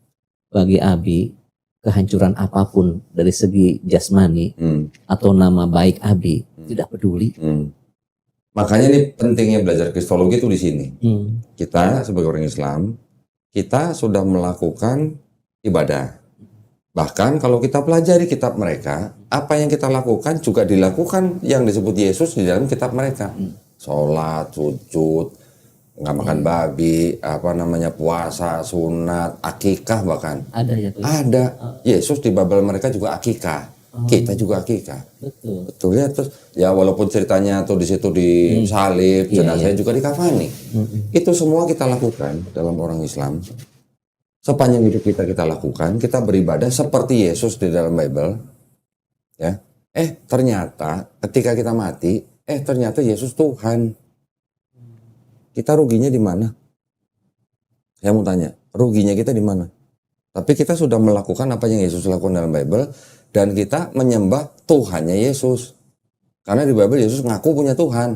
bagi Abi kehancuran apapun dari segi jasmani atau nama baik Abi tidak peduli. Makanya ini pentingnya belajar kristologi itu di sini. Kita sebagai orang Islam, kita sudah melakukan ibadah. Bahkan kalau kita pelajari kitab mereka, apa yang kita lakukan juga dilakukan yang disebut Yesus di dalam kitab mereka. Sholat, sujud, nggak makan babi, puasa, sunat, akikah bahkan. Ada ya? Ada. Yesus di Babel mereka juga akikah. Kita juga akikah. Betul ya. Terus ya walaupun ceritanya tuh di situ disalib, jenazahnya juga dikafani. Itu semua kita lakukan dalam orang Islam. Sepanjang hidup kita lakukan, kita beribadah seperti Yesus di dalam Bible. Ya. Ternyata ketika kita mati, ternyata Yesus Tuhan. Kita ruginya di mana? Saya mau tanya, ruginya kita di mana? Tapi kita sudah melakukan apa yang Yesus lakukan dalam Bible, dan kita menyembah Tuhannya Yesus. Karena di Bible Yesus ngaku punya Tuhan.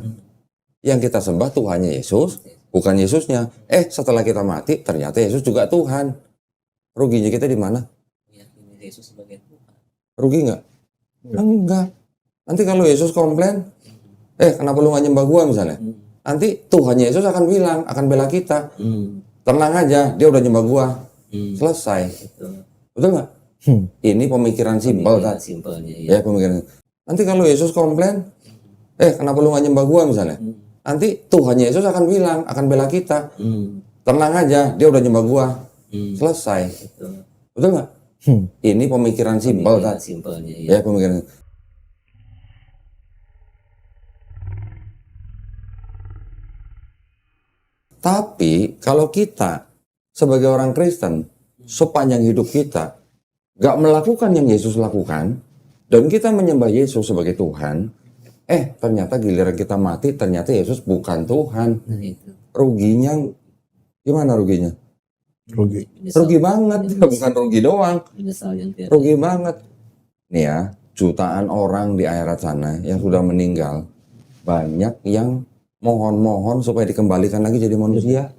Yang kita sembah Tuhannya Yesus, bukan Yesusnya. Setelah kita mati, ternyata Yesus juga Tuhan. Ruginya kita di mana? Yesus sebagai Tuhan. Rugi nggak? Enggak. Nanti kalau Yesus komplain, kenapa lu nggak nyembah gua misalnya? Nanti Tuhannya Yesus akan bilang, akan bela kita. Tenang aja, dia udah nyembah gua. Selesai. Betul nggak? Ini pemikiran simpel kan? Ya, pemikiran. Nanti kalau Yesus komplain, kenapa lu nggak nyembah gua misalnya? Nanti Tuhannya Yesus akan bilang, akan bela kita. Tenang aja, dia udah nyembah gua. Selesai. Betul nggak? Ini pemikiran simpel kan? Ya, pemikiran. Tapi kalau kita sebagai orang Kristen sepanjang hidup kita gak melakukan yang Yesus lakukan dan kita menyembah Yesus sebagai Tuhan, ternyata giliran kita mati ternyata Yesus bukan Tuhan. Ruginya gimana ruginya? Rugi banget, bukan rugi doang. Rugi banget. Nih ya, jutaan orang di akhirat sana yang sudah meninggal, banyak yang mohon-mohon supaya dikembalikan lagi jadi manusia.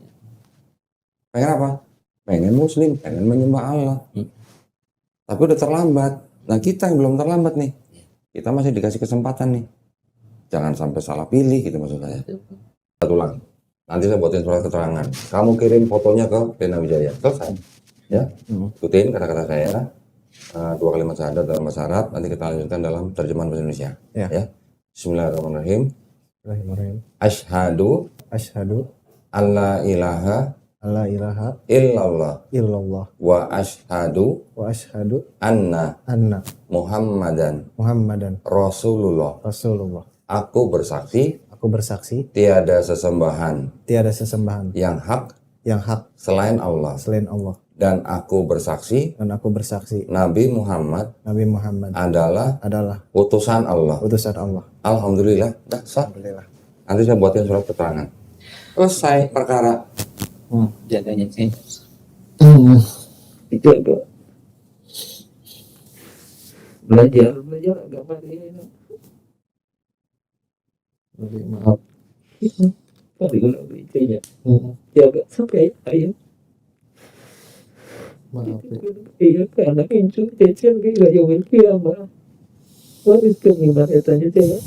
Pengen apa? Pengen muslim, pengen menyembah Allah. Tapi udah terlambat. Nah kita yang belum terlambat nih, kita masih dikasih kesempatan nih. Jangan sampai salah pilih gitu maksud saya. Satu ulang. Nanti saya buatin surat keterangan. Kamu kirim fotonya ke Lina Wijaya. Selesai. Ya, ikutin kata-kata saya. 2 kalimat syahadat dalam bahasa Arab. Nanti kita lanjutkan dalam terjemahan bahasa Indonesia. Ya. Bismillahirrahmanirrahim. Asyhadu alla ilaha illallah wa asyhadu anna Muhammadan Rasulullah. Aku bersaksi tiada sesembahan yang hak selain Allah. Dan aku bersaksi Nabi Muhammad adalah utusan Allah. Alhamdulillah. Nanti saya buatin surat keterangan. Selesai perkara. Jaganya sih. Itu agak belajar agama ini. Maaf. Tapi kalau itu ya. Jaga sampai ayo. Maaf. Iya karena pintu kecil kayak jauhin kiamat. Harus gimana tanya saya.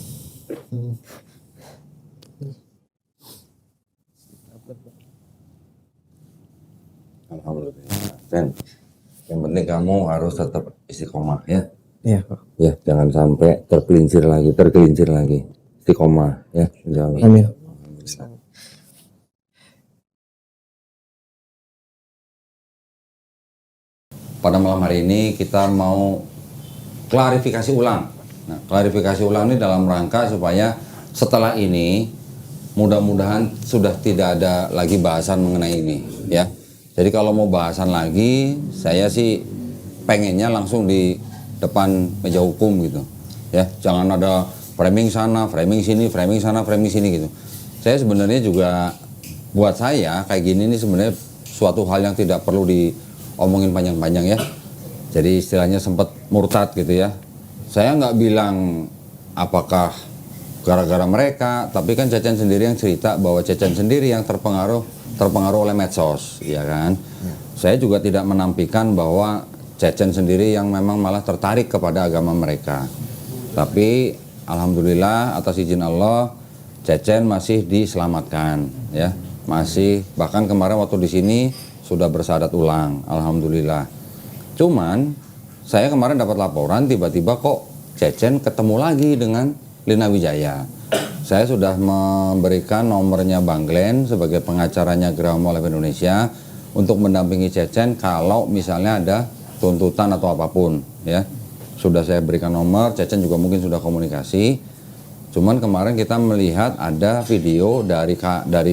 Alhamdulillah. Dan yang penting kamu harus tetap istiqomah ya. Iya, Pak. Ya, jangan sampai tergelincir lagi. Istiqomah ya. Amin. Pada malam hari ini kita mau klarifikasi ulang. Nah, klarifikasi ulang ini dalam rangka supaya setelah ini mudah-mudahan sudah tidak ada lagi bahasan mengenai ini ya. Jadi kalau mau bahasan lagi, saya sih pengennya langsung di depan meja hukum gitu ya. Jangan ada framing sana, framing sini, framing sana, framing sini gitu. Saya sebenarnya juga, buat saya kayak gini nih sebenarnya suatu hal yang tidak perlu diomongin panjang-panjang ya. Jadi istilahnya sempat murtad gitu ya. Saya nggak bilang apakah gara-gara mereka, tapi kan Cecen sendiri yang cerita bahwa Cecen sendiri yang terpengaruh oleh medsos, ya kan? Saya juga tidak menampilkan bahwa Cecen sendiri yang memang malah tertarik kepada agama mereka. Tapi alhamdulillah atas izin Allah, Cecen masih diselamatkan, ya. Masih, bahkan kemarin waktu di sini sudah bersyahadat ulang, alhamdulillah. Cuman saya kemarin dapat laporan tiba-tiba kok Cecen ketemu lagi dengan Lina Wijaya. Saya sudah memberikan nomornya Bang Glenn sebagai pengacaranya Geraham Live Indonesia untuk mendampingi Cecen kalau misalnya ada tuntutan atau apapun ya. Sudah saya berikan nomor, Cecen juga mungkin sudah komunikasi. Cuman kemarin kita melihat ada video dari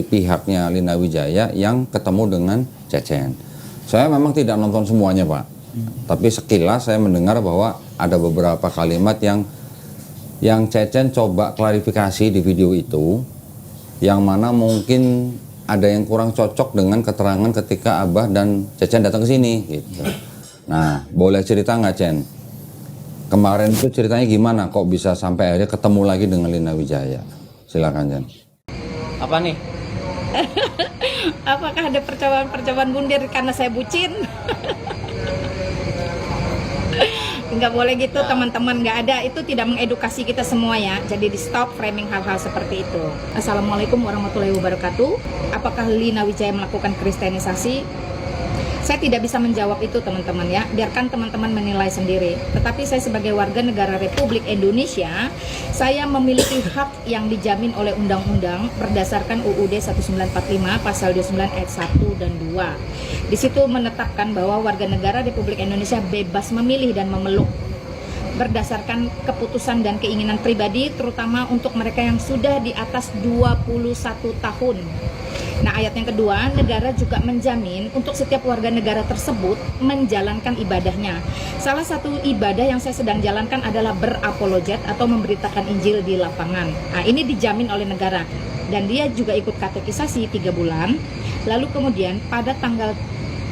pihaknya Lina Wijaya yang ketemu dengan Cecen. Saya memang tidak nonton semuanya, Pak. Tapi sekilas saya mendengar bahwa ada beberapa kalimat yang Cecen coba klarifikasi di video itu, yang mana mungkin ada yang kurang cocok dengan keterangan ketika Abah dan Cecen datang ke sini gitu. Nah, boleh cerita nggak, Cen? Kemarin itu ceritanya gimana kok bisa sampai akhirnya ketemu lagi dengan Lina Wijaya? Silakan, Cen. Apa nih? Apakah ada percobaan bundir karena saya bucin? Nggak boleh gitu teman-teman, nggak ada, itu tidak mengedukasi kita semua ya. Jadi di stop framing hal-hal seperti itu. Assalamualaikum warahmatullahi wabarakatuh. Apakah Lina Wijaya melakukan kristenisasi? Saya tidak bisa menjawab itu teman-teman ya, biarkan teman-teman menilai sendiri. Tetapi saya sebagai warga negara Republik Indonesia, saya memiliki hak yang dijamin oleh undang-undang berdasarkan UUD 1945 pasal 29 ayat 1 dan 2. Di situ menetapkan bahwa warga negara Republik Indonesia bebas memilih dan memeluk berdasarkan keputusan dan keinginan pribadi, terutama untuk mereka yang sudah di atas 21 tahun. Nah, ayat yang kedua, negara juga menjamin untuk setiap warga negara tersebut menjalankan ibadahnya. Salah satu ibadah yang saya sedang jalankan adalah berapologet atau memberitakan Injil di lapangan. Nah, ini dijamin oleh negara. Dan dia juga ikut katekisasi 3 bulan. Lalu kemudian pada tanggal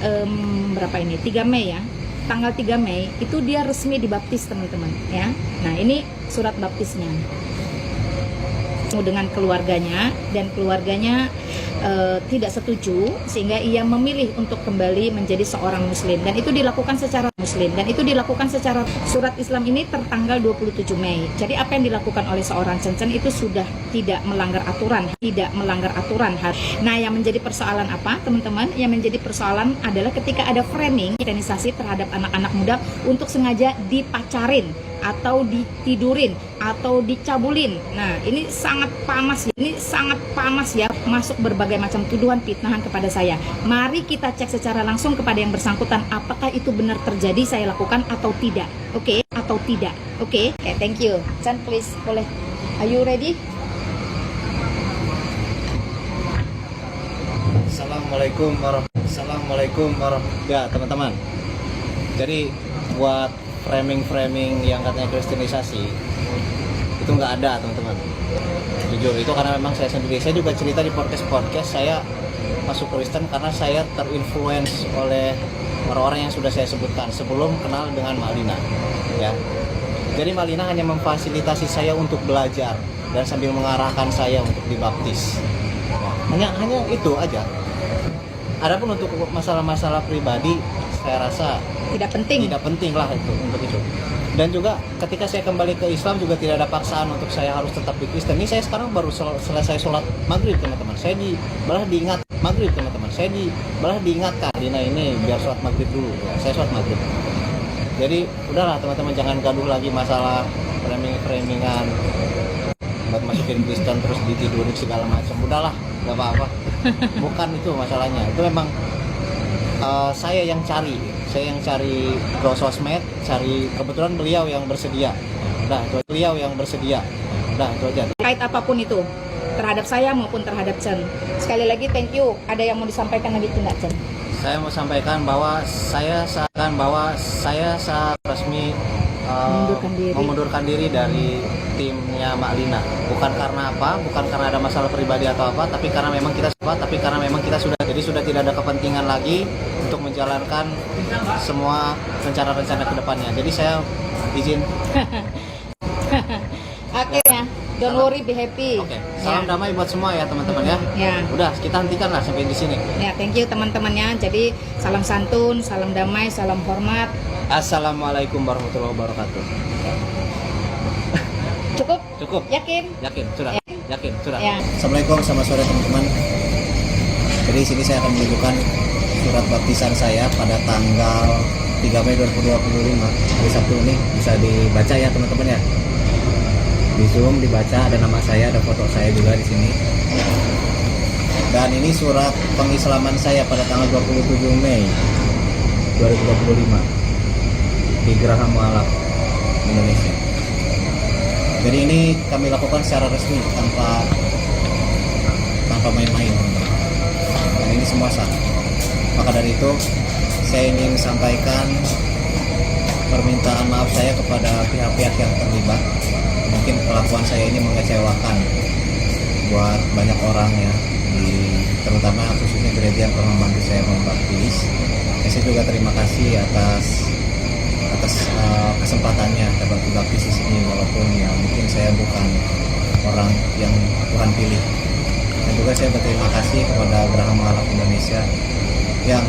3 Mei ya. Tanggal 3 Mei itu dia resmi dibaptis teman-teman ya. Nah, ini surat baptisnya. Dengan keluarganya, dan keluarganya tidak setuju sehingga ia memilih untuk kembali menjadi seorang muslim, dan itu dilakukan secara surat Islam ini tertanggal 27 Mei. Jadi apa yang dilakukan oleh seorang Cen itu sudah tidak melanggar aturan. Nah, yang menjadi persoalan apa teman-teman? Yang menjadi persoalan adalah ketika ada framing kristenisasi terhadap anak-anak muda untuk sengaja dipacarin atau ditidurin atau dicabulin. Nah, ini sangat panas ya, masuk berbagai macam tuduhan fitnahan kepada saya. Mari kita cek secara langsung kepada yang bersangkutan, apakah itu benar terjadi saya lakukan atau tidak. Oke, atau tidak. Oke, thank you. Chan, please, boleh. Are you ready? Assalamualaikum warahmatullahi. Ya, teman-teman. Jadi buat framing yang katanya kristenisasi itu nggak ada teman-teman, jujur itu karena memang saya sendiri, saya juga cerita di podcast saya masuk Kristen karena saya terinfluence oleh orang-orang yang sudah saya sebutkan sebelum kenal dengan Mak Lina ya. Jadi Mak Lina hanya memfasilitasi saya untuk belajar dan sambil mengarahkan saya untuk dibaptis ya. hanya itu aja. Adapun untuk masalah-masalah pribadi saya rasa tidak penting lah itu untuk itu. Dan juga ketika saya kembali ke Islam juga tidak ada paksaan untuk saya harus tetap di Kristen. Ini saya sekarang baru selesai sholat maghrib teman-teman. Saya diingatkan Dina ini biar sholat maghrib dulu. Ya, saya sholat maghrib. Jadi udahlah teman-teman, jangan gaduh lagi masalah framingan buat masukin Kristen terus ditidurin segala macam. Udahlah, nggak apa-apa. Bukan itu masalahnya. Itu memang saya yang cari ke sosmed, cari, kebetulan beliau yang bersedia. Udah itu aja. Kait apapun itu terhadap saya maupun terhadap Cen. Sekali lagi thank you. Ada yang mau disampaikan lagi tidak, Cen? Saya mau sampaikan bahwa saya saat resmi mengundurkan diri dari timnya Mak Lina. Bukan karena apa? Bukan karena ada masalah pribadi atau apa, tapi karena memang kita sudah tidak ada kepentingan lagi untuk menjalankan semua rencana-rencana ke depannya. Jadi saya izin. Akhirnya, don't worry, be happy. Oke. Salam damai buat semua ya teman-teman ya. Ya. Udah, kita hentikan lah sampai di sini. Ya, thank you teman-temannya. Jadi salam santun, salam damai, salam hormat. Assalamualaikum warahmatullahi wabarakatuh. Cukup. Yakin? Sudah. Ya. Assalamualaikum, selamat sore teman-teman. Jadi di sini saya akan menunjukkan surat baptisan saya pada tanggal 3 Mei 2025 hari Sabtu ini. Bisa dibaca ya teman-teman ya. Di Zoom dibaca, ada nama saya, ada foto saya juga di sini. Dan ini surat pengislaman saya pada tanggal 27 Mei 2025 di Geraha Mualaf Indonesia. Jadi ini kami lakukan secara resmi tanpa main-main. Dan ini semua sah. Maka dari itu saya ingin sampaikan permintaan maaf saya kepada pihak-pihak yang terlibat. Mungkin kelakuan saya ini mengecewakan buat banyak orang ya. terutama khususnya gereja yang telah membantu saya membaptis. Saya juga terima kasih atas kesempatannya dapat dibaptis di sini, walaupun ya mungkin saya bukan orang yang Tuhan pilih. Dan juga saya berterima kasih kepada Geraha Mualaf Indonesia yang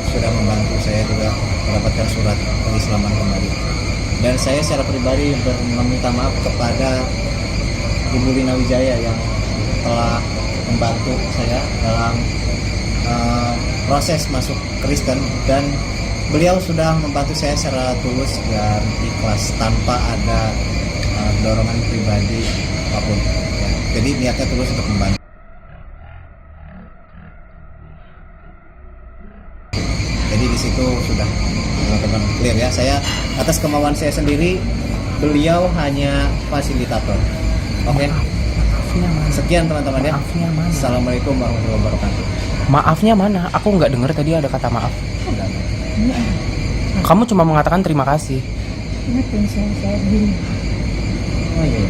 sudah membantu saya juga mendapatkan surat pengislaman kembali. Dan saya secara pribadi meminta maaf kepada Ibu Lina Wijaya yang telah membantu saya dalam proses masuk Kristen, dan beliau sudah membantu saya secara tulus dan ikhlas tanpa ada dorongan pribadi apapun. Ya. Jadi niatnya tulus untuk membantu. Jadi di situ sudah teman-teman clear ya. Saya atas kemauan saya sendiri, beliau hanya fasilitator. Oke. Sekian teman-teman ya. Assalamualaikum warahmatullahi wabarakatuh. Maafnya mana? Aku nggak dengar tadi ada kata maaf. Kamu cuma mengatakan terima kasih. Ingatin saya gini. Oh iya.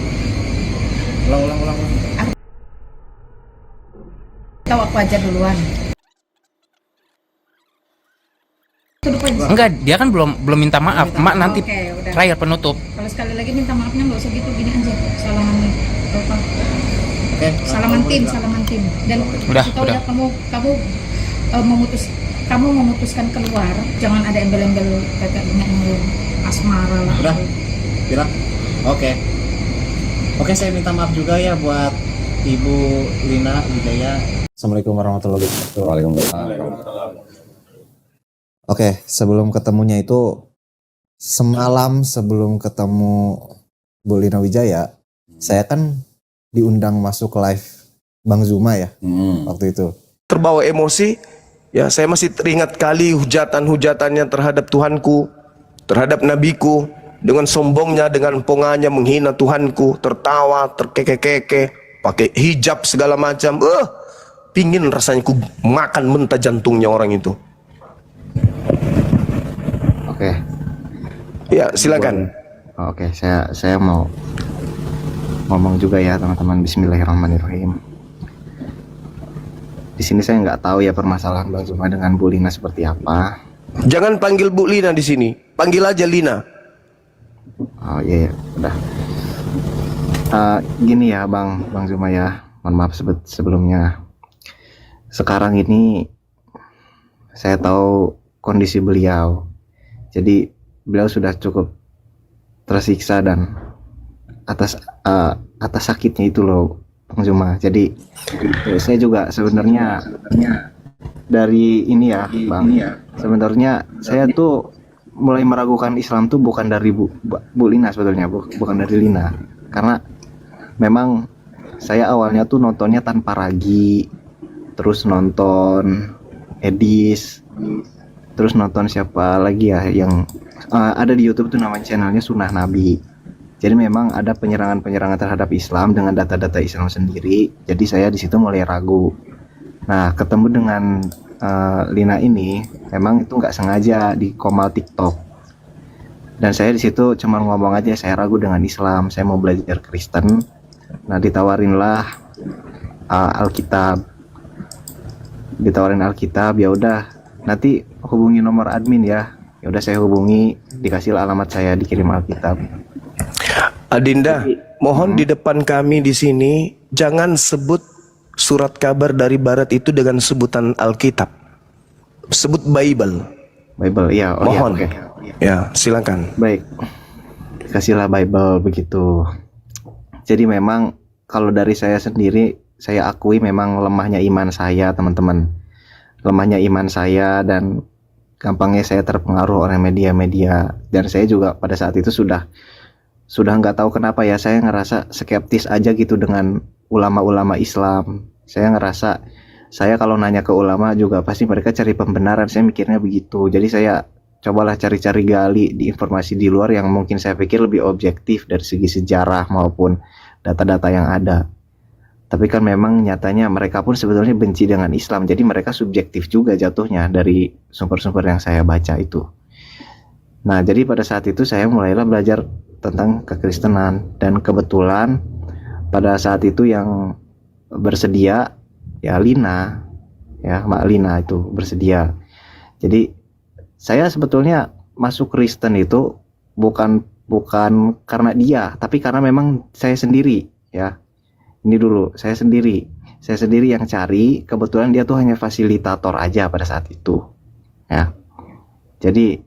Ulang. Tahu aku aja duluan. Enggak, dia kan belum minta maaf. Mak nanti Oke, udah. terakhir penutup. Kalau sekali lagi minta maafnya nggak usah gitu, gini aja. Salaman nih. Oke. Salaman tim. Dan Udah. ya, kamu memutuskan keluar, jangan ada embel-embel kayak asmara lah. Udah. Bilang. Oke. Oke, saya minta maaf juga ya buat Ibu Lina Wijaya. Assalamualaikum warahmatullahi wabarakatuh. Waalaikumsalam. Oke, sebelum ketemunya itu semalam sebelum ketemu Bu Lina Wijaya, saya kan diundang masuk live Bang Zuma ya waktu itu. Terbawa emosi, ya saya masih teringat kali hujatan-hujatannya terhadap Tuhanku, terhadap nabiku, dengan sombongnya, dengan pongahnya menghina Tuhanku, tertawa, terkeke-keke, pakai hijab segala macam. Pingin rasanya ku makan mentah jantungnya orang itu. Oke. Ya, silakan. Oke, saya mau ngomong juga ya teman-teman. Bismillahirrahmanirrahim. Di sini saya nggak tahu ya permasalahan Bang Zuma dengan Bu Lina seperti apa. Jangan panggil Bu Lina di sini, panggil aja Lina. Oh iya, udah. Gini ya Bang Zuma ya, mohon maaf sebelumnya. Sekarang ini saya tahu kondisi beliau. Jadi beliau sudah cukup tersiksa dan atas sakitnya itu loh Bang Zuma. Jadi saya juga sebenarnya dari ini ya Bang. Sebenarnya saya tuh mulai meragukan Islam tuh bukan dari Bu Lina sebetulnya, bukan dari Lina. Karena memang saya awalnya tuh nontonnya tanpa ragi, terus nonton Edis, terus nonton siapa lagi ya yang ada di YouTube tuh namanya channelnya Sunnah Nabi. Jadi memang ada penyerangan terhadap Islam dengan data-data Islam sendiri. Jadi saya di situ mulai ragu. Nah, ketemu dengan Lina ini memang itu nggak sengaja di komal TikTok. Dan saya di situ cuma ngomong aja saya ragu dengan Islam, saya mau belajar Kristen. Nah, ditawarinlah Alkitab. Ditawarin Alkitab, ya udah nanti hubungi nomor admin ya. Ya udah saya hubungi, dikasih alamat saya, dikirim Alkitab. Adinda, mohon di depan kami di sini jangan sebut surat kabar dari barat itu dengan sebutan Alkitab. Sebut Bible. Iya. Oh mohon. Iya, Ya, silakan. Baik. Kasihlah Bible begitu. Jadi memang kalau dari saya sendiri, saya akui memang lemahnya iman saya, teman-teman. Lemahnya iman saya dan gampangnya saya terpengaruh oleh media-media. Dan saya juga pada saat itu sudah nggak tahu kenapa ya, saya ngerasa skeptis aja gitu dengan ulama-ulama Islam. Saya ngerasa saya kalau nanya ke ulama juga pasti mereka cari pembenaran. Saya mikirnya begitu. Jadi saya cobalah cari-cari gali di informasi di luar yang mungkin saya pikir lebih objektif dari segi sejarah maupun data-data yang ada. Tapi kan memang nyatanya mereka pun sebetulnya benci dengan Islam. Jadi mereka subjektif juga jatuhnya dari sumber-sumber yang saya baca itu. Nah, jadi pada saat itu saya mulailah belajar tentang kekristenan. Dan kebetulan pada saat itu yang bersedia ya Lina, ya Mbak Lina itu bersedia. Jadi saya sebetulnya masuk Kristen itu bukan karena dia, tapi karena memang saya sendiri, ya. Ini dulu, saya sendiri yang cari. Kebetulan dia tuh hanya fasilitator aja pada saat itu, ya. Jadi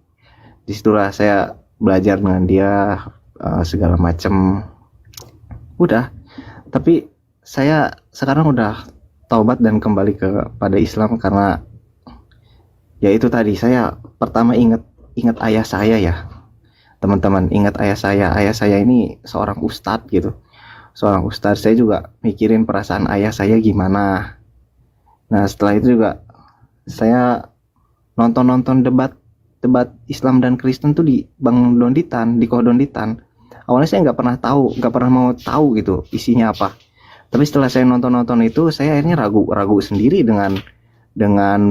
disitulah saya belajar dengan dia segala macam. Udah, tapi saya sekarang udah taubat dan kembali kepada Islam karena ya itu tadi, saya pertama ingat ayah saya, ya teman-teman, ingat ayah saya ini seorang ustadz gitu, seorang ustadz. Saya juga mikirin perasaan ayah saya gimana. Nah setelah itu juga saya nonton debat Islam dan Kristen tuh di Bang Donditan, di Koh Donditan. Awalnya saya nggak pernah mau tahu gitu isinya apa. Tapi setelah saya nonton itu, saya akhirnya ragu sendiri dengan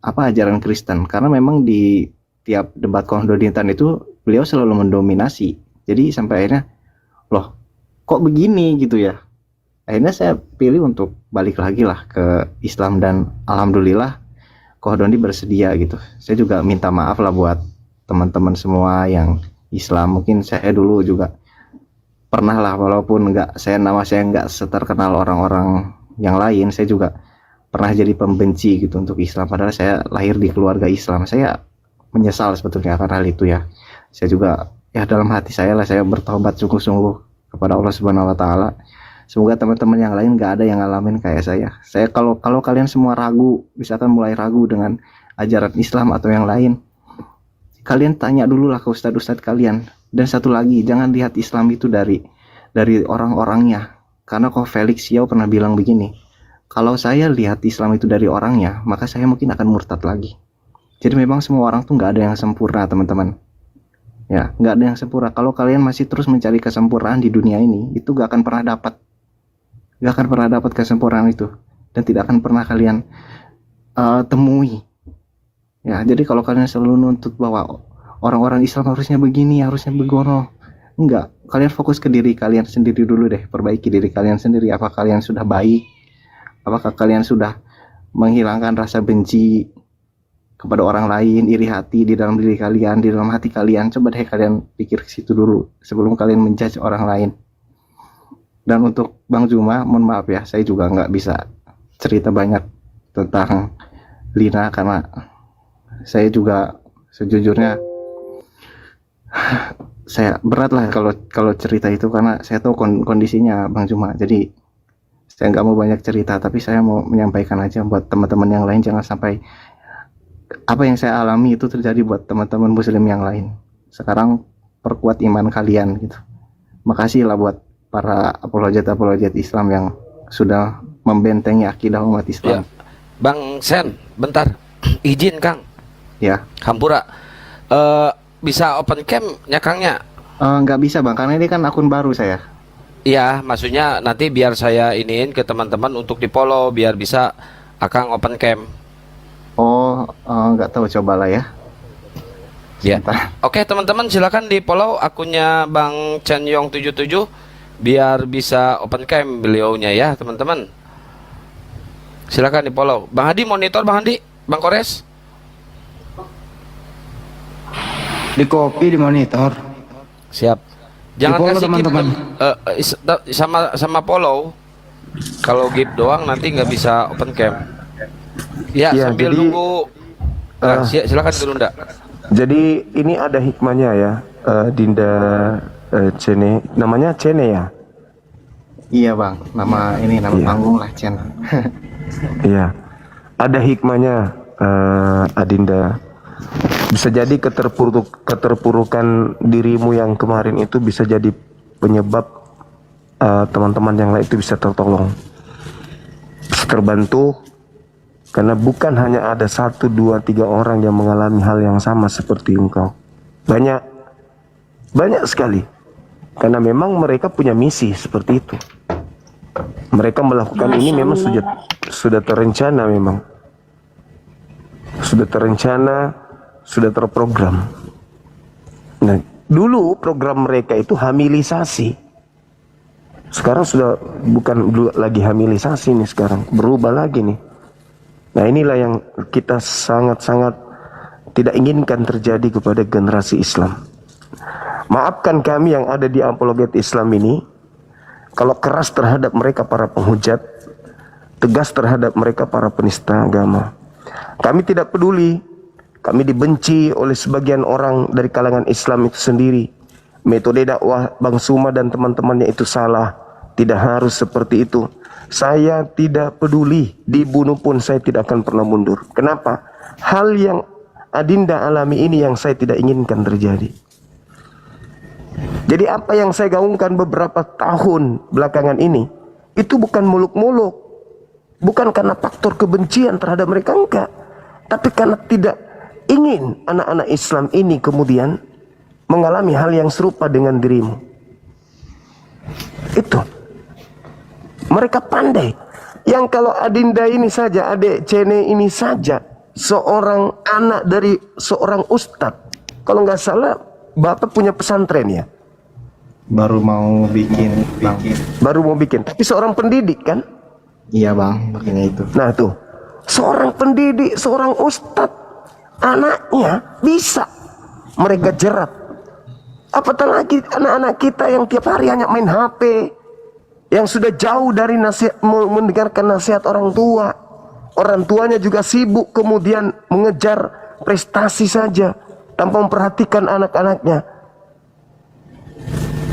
apa ajaran Kristen, karena memang di tiap debat Koh Donditan itu beliau selalu mendominasi. Jadi sampai akhirnya, loh kok begini gitu ya. Akhirnya saya pilih untuk balik lagi lah ke Islam, dan alhamdulillah Koh Dondi bersedia gitu. Saya juga minta maaf lah buat teman-teman semua yang Islam. Mungkin saya dulu juga pernah lah, walaupun nama saya nggak seterkenal orang-orang yang lain, saya juga pernah jadi pembenci gitu untuk Islam. Padahal saya lahir di keluarga Islam. Saya menyesal sebetulnya karena hal itu, ya. Saya juga ya dalam hati saya lah, saya bertobat sungguh-sungguh kepada Allah Subhanahu Wa Taala. Semoga teman-teman yang lain nggak ada yang ngalamin kayak saya. Saya kalau kalian semua ragu, misalkan mulai ragu dengan ajaran Islam atau yang lain, kalian tanya dulu lah ke ustadz-ustadz kalian. Dan satu lagi, jangan lihat Islam itu dari orang-orangnya. Karena Koh Felix Siau pernah bilang begini, kalau saya lihat Islam itu dari orangnya, maka saya mungkin akan murtad lagi. Jadi memang semua orang tuh nggak ada yang sempurna, teman-teman. Ya, nggak ada yang sempurna. Kalau kalian masih terus mencari kesempurnaan di dunia ini, itu nggak akan pernah dapat. Nggak akan pernah dapat kesempurnaan itu, dan tidak akan pernah kalian temui. Ya, jadi kalau kalian selalu nuntut bahwa orang-orang Islam harusnya begini, harusnya begono, enggak. Kalian fokus ke diri kalian sendiri dulu deh, perbaiki diri kalian sendiri. Apakah kalian sudah baik? Apakah kalian sudah menghilangkan rasa benci kepada orang lain, iri hati di dalam diri kalian, di dalam hati kalian? Coba deh kalian pikir ke situ dulu sebelum kalian menjudge orang lain. Dan untuk Bang Juma, mohon maaf ya, saya juga nggak bisa cerita banyak tentang Lina karena saya juga sejujurnya saya berat lah kalau cerita itu, karena saya tahu kondisinya Bang Juma. Jadi saya nggak mau banyak cerita, tapi saya mau menyampaikan aja buat teman-teman yang lain, jangan sampai apa yang saya alami itu terjadi buat teman-teman Muslim yang lain. Sekarang perkuat iman kalian gitu. Makasih lah buat para apologet Islam yang sudah membentengi akidah umat Islam. Ya. Bang Sen, bentar, izin Kang. Ya. Hampura, bisa open cam nyakangnya? Nggak bisa Bang, karena ini kan akun baru saya. Iya, maksudnya nanti biar saya iniin ke teman-teman untuk di follow biar bisa Akang open cam. Oh, nggak tahu, cobalah ya. Ya. Oke teman-teman, silakan di follow akunnya Bang Chen Yong 77 biar bisa open cam beliaunya ya teman-teman. Silakan di follow. Bang Hadi monitor, Bang Hadi, Bang Kores. Di copy, di monitor. Siap. Jangan follow, kasih teman-teman. sama follow. Kalau give doang nanti nggak bisa open cam. Ya, Ya, sambil jadi, nunggu. Silakan dulu Nda. Jadi ini ada hikmahnya ya, Dinda Cene, namanya Cene ya? Iya Bang, nama panggung lah Chen. Iya, ada hikmahnya, Adinda. Bisa jadi keterpurukan dirimu yang kemarin itu bisa jadi penyebab teman-teman yang lain itu bisa tertolong, bisa terbantu. Karena bukan hanya ada 1, 2, 3 orang yang mengalami hal yang sama seperti engkau. Banyak sekali. Karena memang mereka punya misi seperti itu. Mereka melakukan ini memang sudah terencana memang. Sudah terencana, sudah terprogram. Nah, dulu program mereka itu hamilisasi. Sekarang sudah bukan lagi hamilisasi nih, sekarang berubah lagi nih. Nah inilah yang kita sangat-sangat tidak inginkan terjadi kepada generasi Islam. Maafkan kami yang ada di apologet Islam ini, kalau keras terhadap mereka para penghujat, tegas terhadap mereka para penista agama. Kami tidak peduli, kami dibenci oleh sebagian orang dari kalangan Islam itu sendiri. Metode dakwah Bang Suma dan teman-temannya itu salah. Tidak harus seperti itu. Saya tidak peduli, dibunuh pun saya tidak akan pernah mundur. Kenapa? Hal yang Adinda alami ini yang saya tidak inginkan terjadi. Jadi apa yang saya gaungkan beberapa tahun belakangan ini, itu bukan muluk-muluk. Bukan karena faktor kebencian terhadap mereka, enggak. Tapi karena tidak ingin anak-anak Islam ini kemudian mengalami hal yang serupa dengan dirimu. Itu. Mereka pandai. Yang kalau Adinda ini saja, adik Cene ini saja, seorang anak dari seorang ustadz. Kalau nggak salah, Bapak punya pesantren ya? Baru mau bikin. Baru mau bikin. Tapi seorang pendidik kan? Iya bang, makanya itu. Nah tuh, seorang pendidik, seorang ustadz, anaknya bisa mereka jerat. Apatah lagi anak-anak kita yang tiap hari hanya main HP, yang sudah jauh dari nasihat, mendengarkan nasihat orang tua. Orang tuanya juga sibuk kemudian mengejar prestasi saja tanpa memperhatikan anak-anaknya.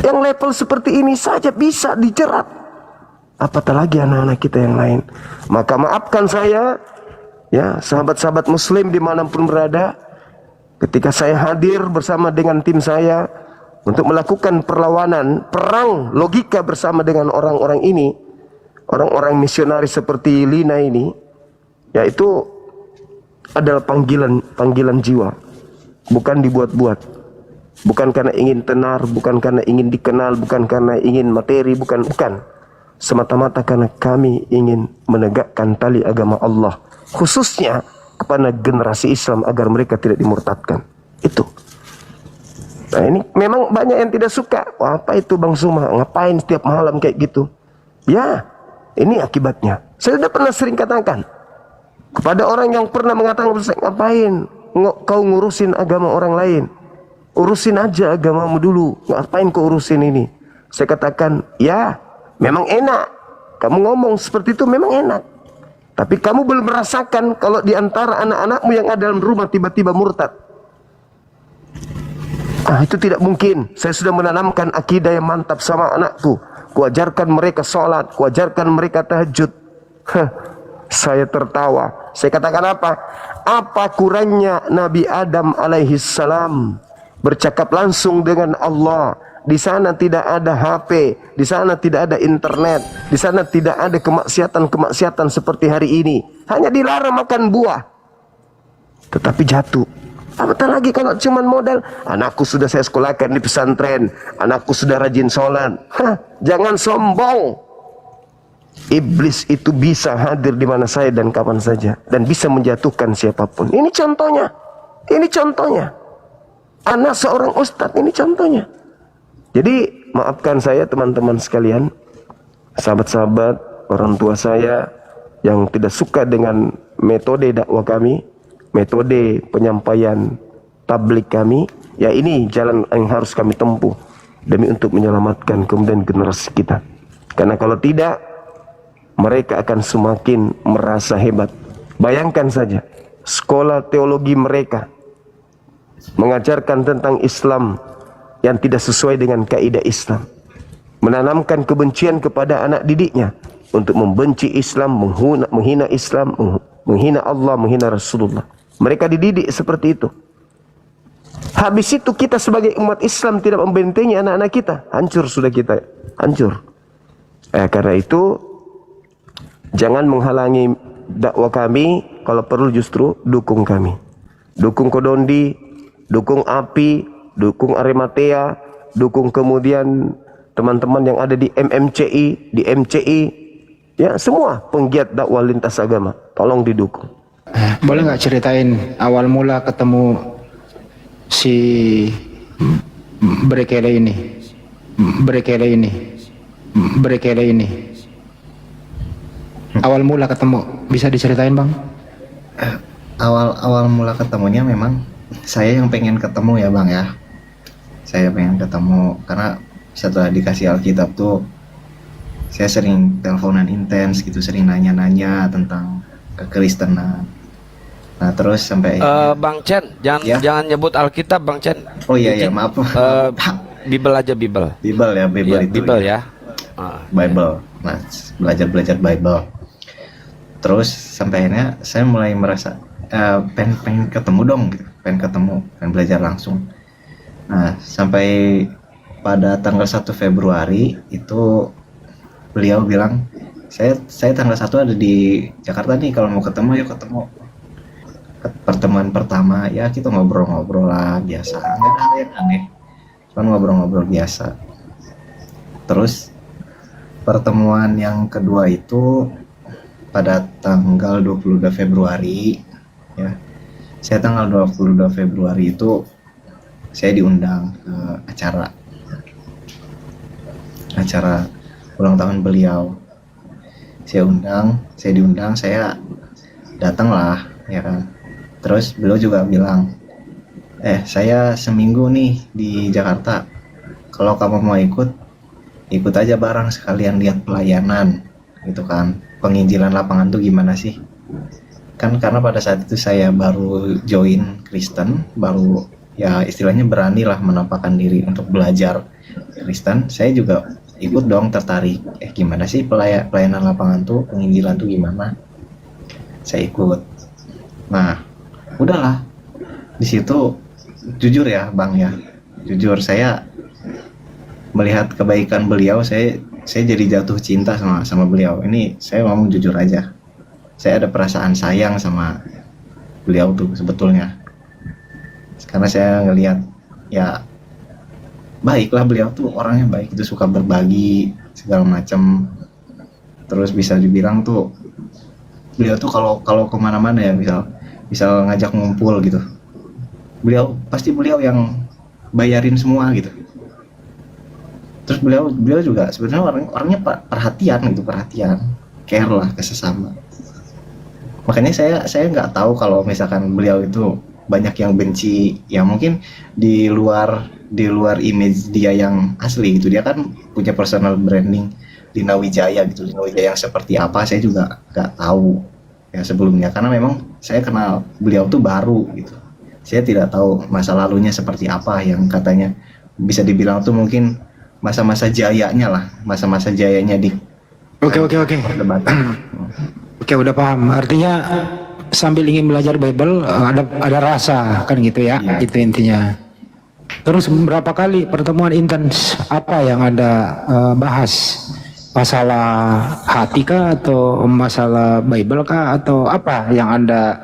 Yang level seperti ini saja bisa dijerat, apatah lagi anak-anak kita yang lain. Maka maafkan saya, ya sahabat-sahabat Muslim dimanapun berada, ketika saya hadir bersama dengan tim saya untuk melakukan perlawanan, perang logika bersama dengan orang-orang ini, orang-orang misionaris seperti Lina ini, yaitu adalah panggilan jiwa, bukan dibuat-buat, bukan karena ingin tenar, bukan karena ingin dikenal, bukan karena ingin materi, bukan, semata-mata karena kami ingin menegakkan tali agama Allah, khususnya kepada generasi Islam agar mereka tidak dimurtadkan. Itu. Nah ini memang banyak yang tidak suka. Wah, apa itu Bang Suma? Ngapain setiap malam kayak gitu? Ya, ini akibatnya. Saya sudah pernah sering katakan kepada orang yang pernah mengatakan, ngapain kau ngurusin agama orang lain? Urusin aja agamamu dulu. Ngapain kau urusin ini? Saya katakan, ya memang enak. Kamu ngomong seperti itu memang enak. Tapi kamu belum merasakan kalau di antara anak-anakmu yang ada dalam rumah tiba-tiba murtad. Itu tidak mungkin. Saya sudah menanamkan akidah yang mantap sama anakku. Kuajarkan mereka sholat, kuajarkan mereka tahajud. Saya tertawa. Saya katakan apa? Apa kurangnya Nabi Adam alaihissalam bercakap langsung dengan Allah? Di sana tidak ada HP, di sana tidak ada internet, di sana tidak ada kemaksiatan-kemaksiatan seperti hari ini. Hanya dilarang makan buah, tetapi jatuh. Apatah lagi kalau cuman modal, anakku sudah saya sekolahkan di pesantren, anakku sudah rajin sholat. Jangan sombong. Iblis itu bisa hadir di mana saya dan kapan saja, dan bisa menjatuhkan siapapun. Ini contohnya. Ini contohnya. Anak seorang ustadz, ini contohnya. Jadi maafkan saya teman-teman sekalian, sahabat-sahabat, orang tua saya yang tidak suka dengan metode dakwah kami, metode penyampaian tablik kami, ya ini jalan yang harus kami tempuh demi untuk menyelamatkan kemudian generasi kita. Karena kalau tidak, mereka akan semakin merasa hebat. Bayangkan saja, sekolah teologi mereka mengajarkan tentang Islam yang tidak sesuai dengan kaidah Islam, menanamkan kebencian kepada anak didiknya untuk membenci Islam, menghina Islam, menghina Allah, menghina Rasulullah. Mereka dididik seperti itu. Habis itu kita sebagai umat Islam tidak membentengi anak-anak kita, hancur sudah kita, hancur. Karena itu jangan menghalangi dakwah kami. Kalau perlu justru dukung kami, dukung Kodondi, dukung API, dukung Arimatea, dukung kemudian teman-teman yang ada di MMCI, di MCI, ya semua penggiat dakwah lintas agama, tolong didukung. Boleh nggak ceritain awal mula ketemu si Brekele ini? Brekele ini? Awal mula ketemu, bisa diceritain bang? Awal mula ketemunya memang saya yang pengen ketemu ya bang ya. Saya pengen ketemu karena setelah dikasih Alkitab tuh saya sering teleponan intens gitu, sering nanya-nanya tentang kekristenan. Nah terus sampai Bang Chen, jangan nyebut Alkitab Bang Chen. Oh iya maaf. Bible aja Bible. Bible ya, Bible itu. Bible ya. Bible. Nah, belajar Bible. Terus sampai akhirnya saya mulai merasa pengen ketemu dong gitu. Pengen belajar langsung. Nah, sampai pada tanggal 1 Februari itu beliau bilang, saya tanggal 1 ada di Jakarta nih, kalau mau ketemu yuk ketemu. Pertemuan pertama ya kita ngobrol-ngobrol lah biasa, nggak ada hal yang aneh, cuma ngobrol-ngobrol biasa. Terus pertemuan yang kedua itu pada tanggal 22 Februari ya. Saya tanggal 22 Februari itu saya diundang ke acara ulang tahun beliau. Saya diundang, saya datanglah ya kan. Terus beliau juga bilang, saya seminggu nih di Jakarta, kalau kamu mau ikut aja bareng sekalian lihat pelayanan gitu kan, penginjilan lapangan tuh gimana sih. Kan karena pada saat itu saya baru join Kristen, baru ya istilahnya berani lah menampakkan diri untuk belajar Kristen. Saya juga ikut dong, tertarik, gimana sih pelayanan lapangan tuh, penginjilan tuh gimana. Saya ikut. Nah udahlah, di situ jujur ya bang ya, jujur saya melihat kebaikan beliau, saya jadi jatuh cinta sama beliau. Ini saya ngomong jujur aja, saya ada perasaan sayang sama beliau tuh sebetulnya, karena saya ngelihat ya baiklah, beliau tuh orangnya baik, itu suka berbagi segala macam. Terus bisa dibilang tuh beliau tuh kalau kemana-mana ya, misal ngajak ngumpul gitu, pasti beliau yang bayarin semua gitu. Terus beliau juga sebenarnya orangnya perhatian, care lah ke sesama. Makanya saya nggak tahu kalau misalkan beliau itu banyak yang benci, ya mungkin di luar image dia yang asli gitu. Dia kan punya personal branding Lina Wijaya gitu, Lina Wijaya yang seperti apa saya juga nggak tahu ya sebelumnya, karena memang saya kenal beliau tuh baru gitu. Saya tidak tahu masa lalunya seperti apa, yang katanya bisa dibilang tuh mungkin masa-masa jayanya lah, masa-masa jayanya di Oke, udah paham. Artinya sambil ingin belajar Bible ada rasa kan gitu ya, itu intinya. Terus berapa kali pertemuan intens, apa yang Anda bahas? Masalah hati kah, atau masalah Bible kah, atau apa yang Anda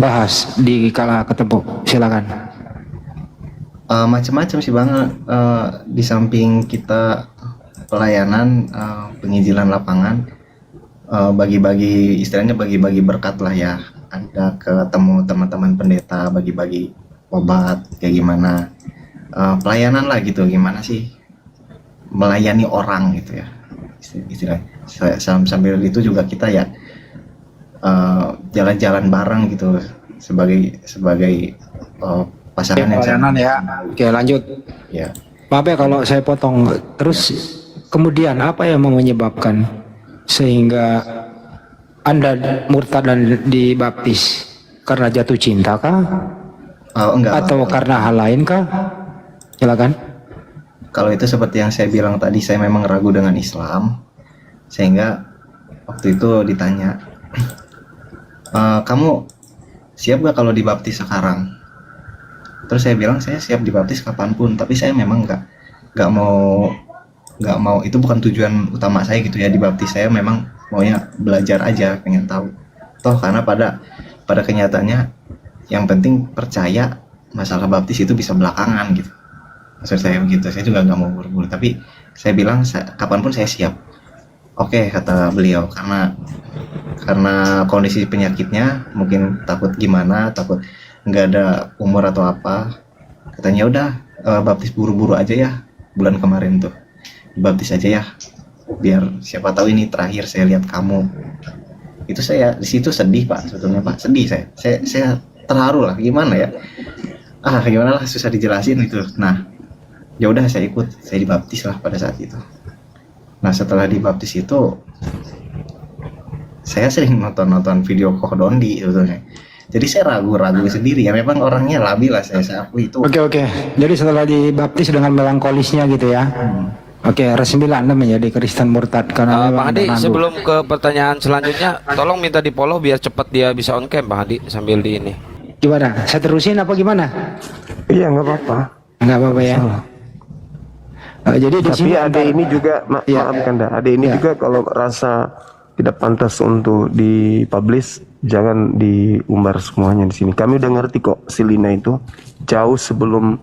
bahas di kala ketemu? Silakan. Macam-macam sih bang. Di samping kita pelayanan penginjilan lapangan, istilahnya bagi-bagi berkat lah ya. Ada ketemu teman-teman pendeta, bagi-bagi obat kayak gimana, pelayanan lah gitu, gimana sih melayani orang gitu ya istilahnya. Sambil itu juga kita ya jalan-jalan bareng gitu sebagai pasangan yang pelayanan ya. Oke, lanjut ya. Maaf ya kalau saya potong. Terus kemudian apa yang menyebabkan sehingga Anda murtad dan dibaptis? Karena jatuh cinta kah? Enggak. Atau karena hal lain kah? Silakan. Kalau itu seperti yang saya bilang tadi, saya memang ragu dengan Islam, sehingga waktu itu ditanya, kamu siap gak kalau dibaptis sekarang? Terus saya bilang saya siap dibaptis kapanpun, tapi saya memang nggak mau, itu bukan tujuan utama saya gitu ya dibaptis. Saya memang maunya belajar aja, pengen tahu. Toh karena pada kenyataannya yang penting percaya, masalah baptis itu bisa belakangan gitu. Maksud saya begitu, saya juga nggak mau buru-buru, tapi saya bilang kapanpun saya siap. Oke, kata beliau, karena kondisi penyakitnya mungkin takut gimana, takut nggak ada umur atau apa, katanya udah baptis buru-buru aja ya, bulan kemarin tuh baptis aja ya. biar siapa tahu ini terakhir saya lihat kamu. Itu saya di situ sedih Pak, sebetulnya Pak, sedih saya terharu lah, gimana ya, gimana lah, susah dijelasin itu. Nah ya udah saya ikut, saya dibaptis lah pada saat itu. Nah setelah dibaptis itu saya sering nonton video Koh Dondi sebetulnya. Jadi saya ragu-ragu sendiri ya, memang orangnya labil lah saya akui itu. Oke. Jadi setelah dibaptis dengan melankolisnya gitu ya. Oke, resmilah Anda menjadi Kristen murtad karena Bang Hadi, sebelum ke pertanyaan selanjutnya, tolong minta di follow biar cepat dia bisa on cam Bang Hadi sambil di ini. Gimana? Saya terusin apa gimana? Iya, nggak apa-apa. Nggak apa-apa ya. Jadi di Tapi sini ada ini juga, maafkan dah. Ada ini juga kalau rasa tidak pantas untuk dipublish, jangan diumbar semuanya di sini. Kami udah ngerti kok si Lina itu jauh sebelum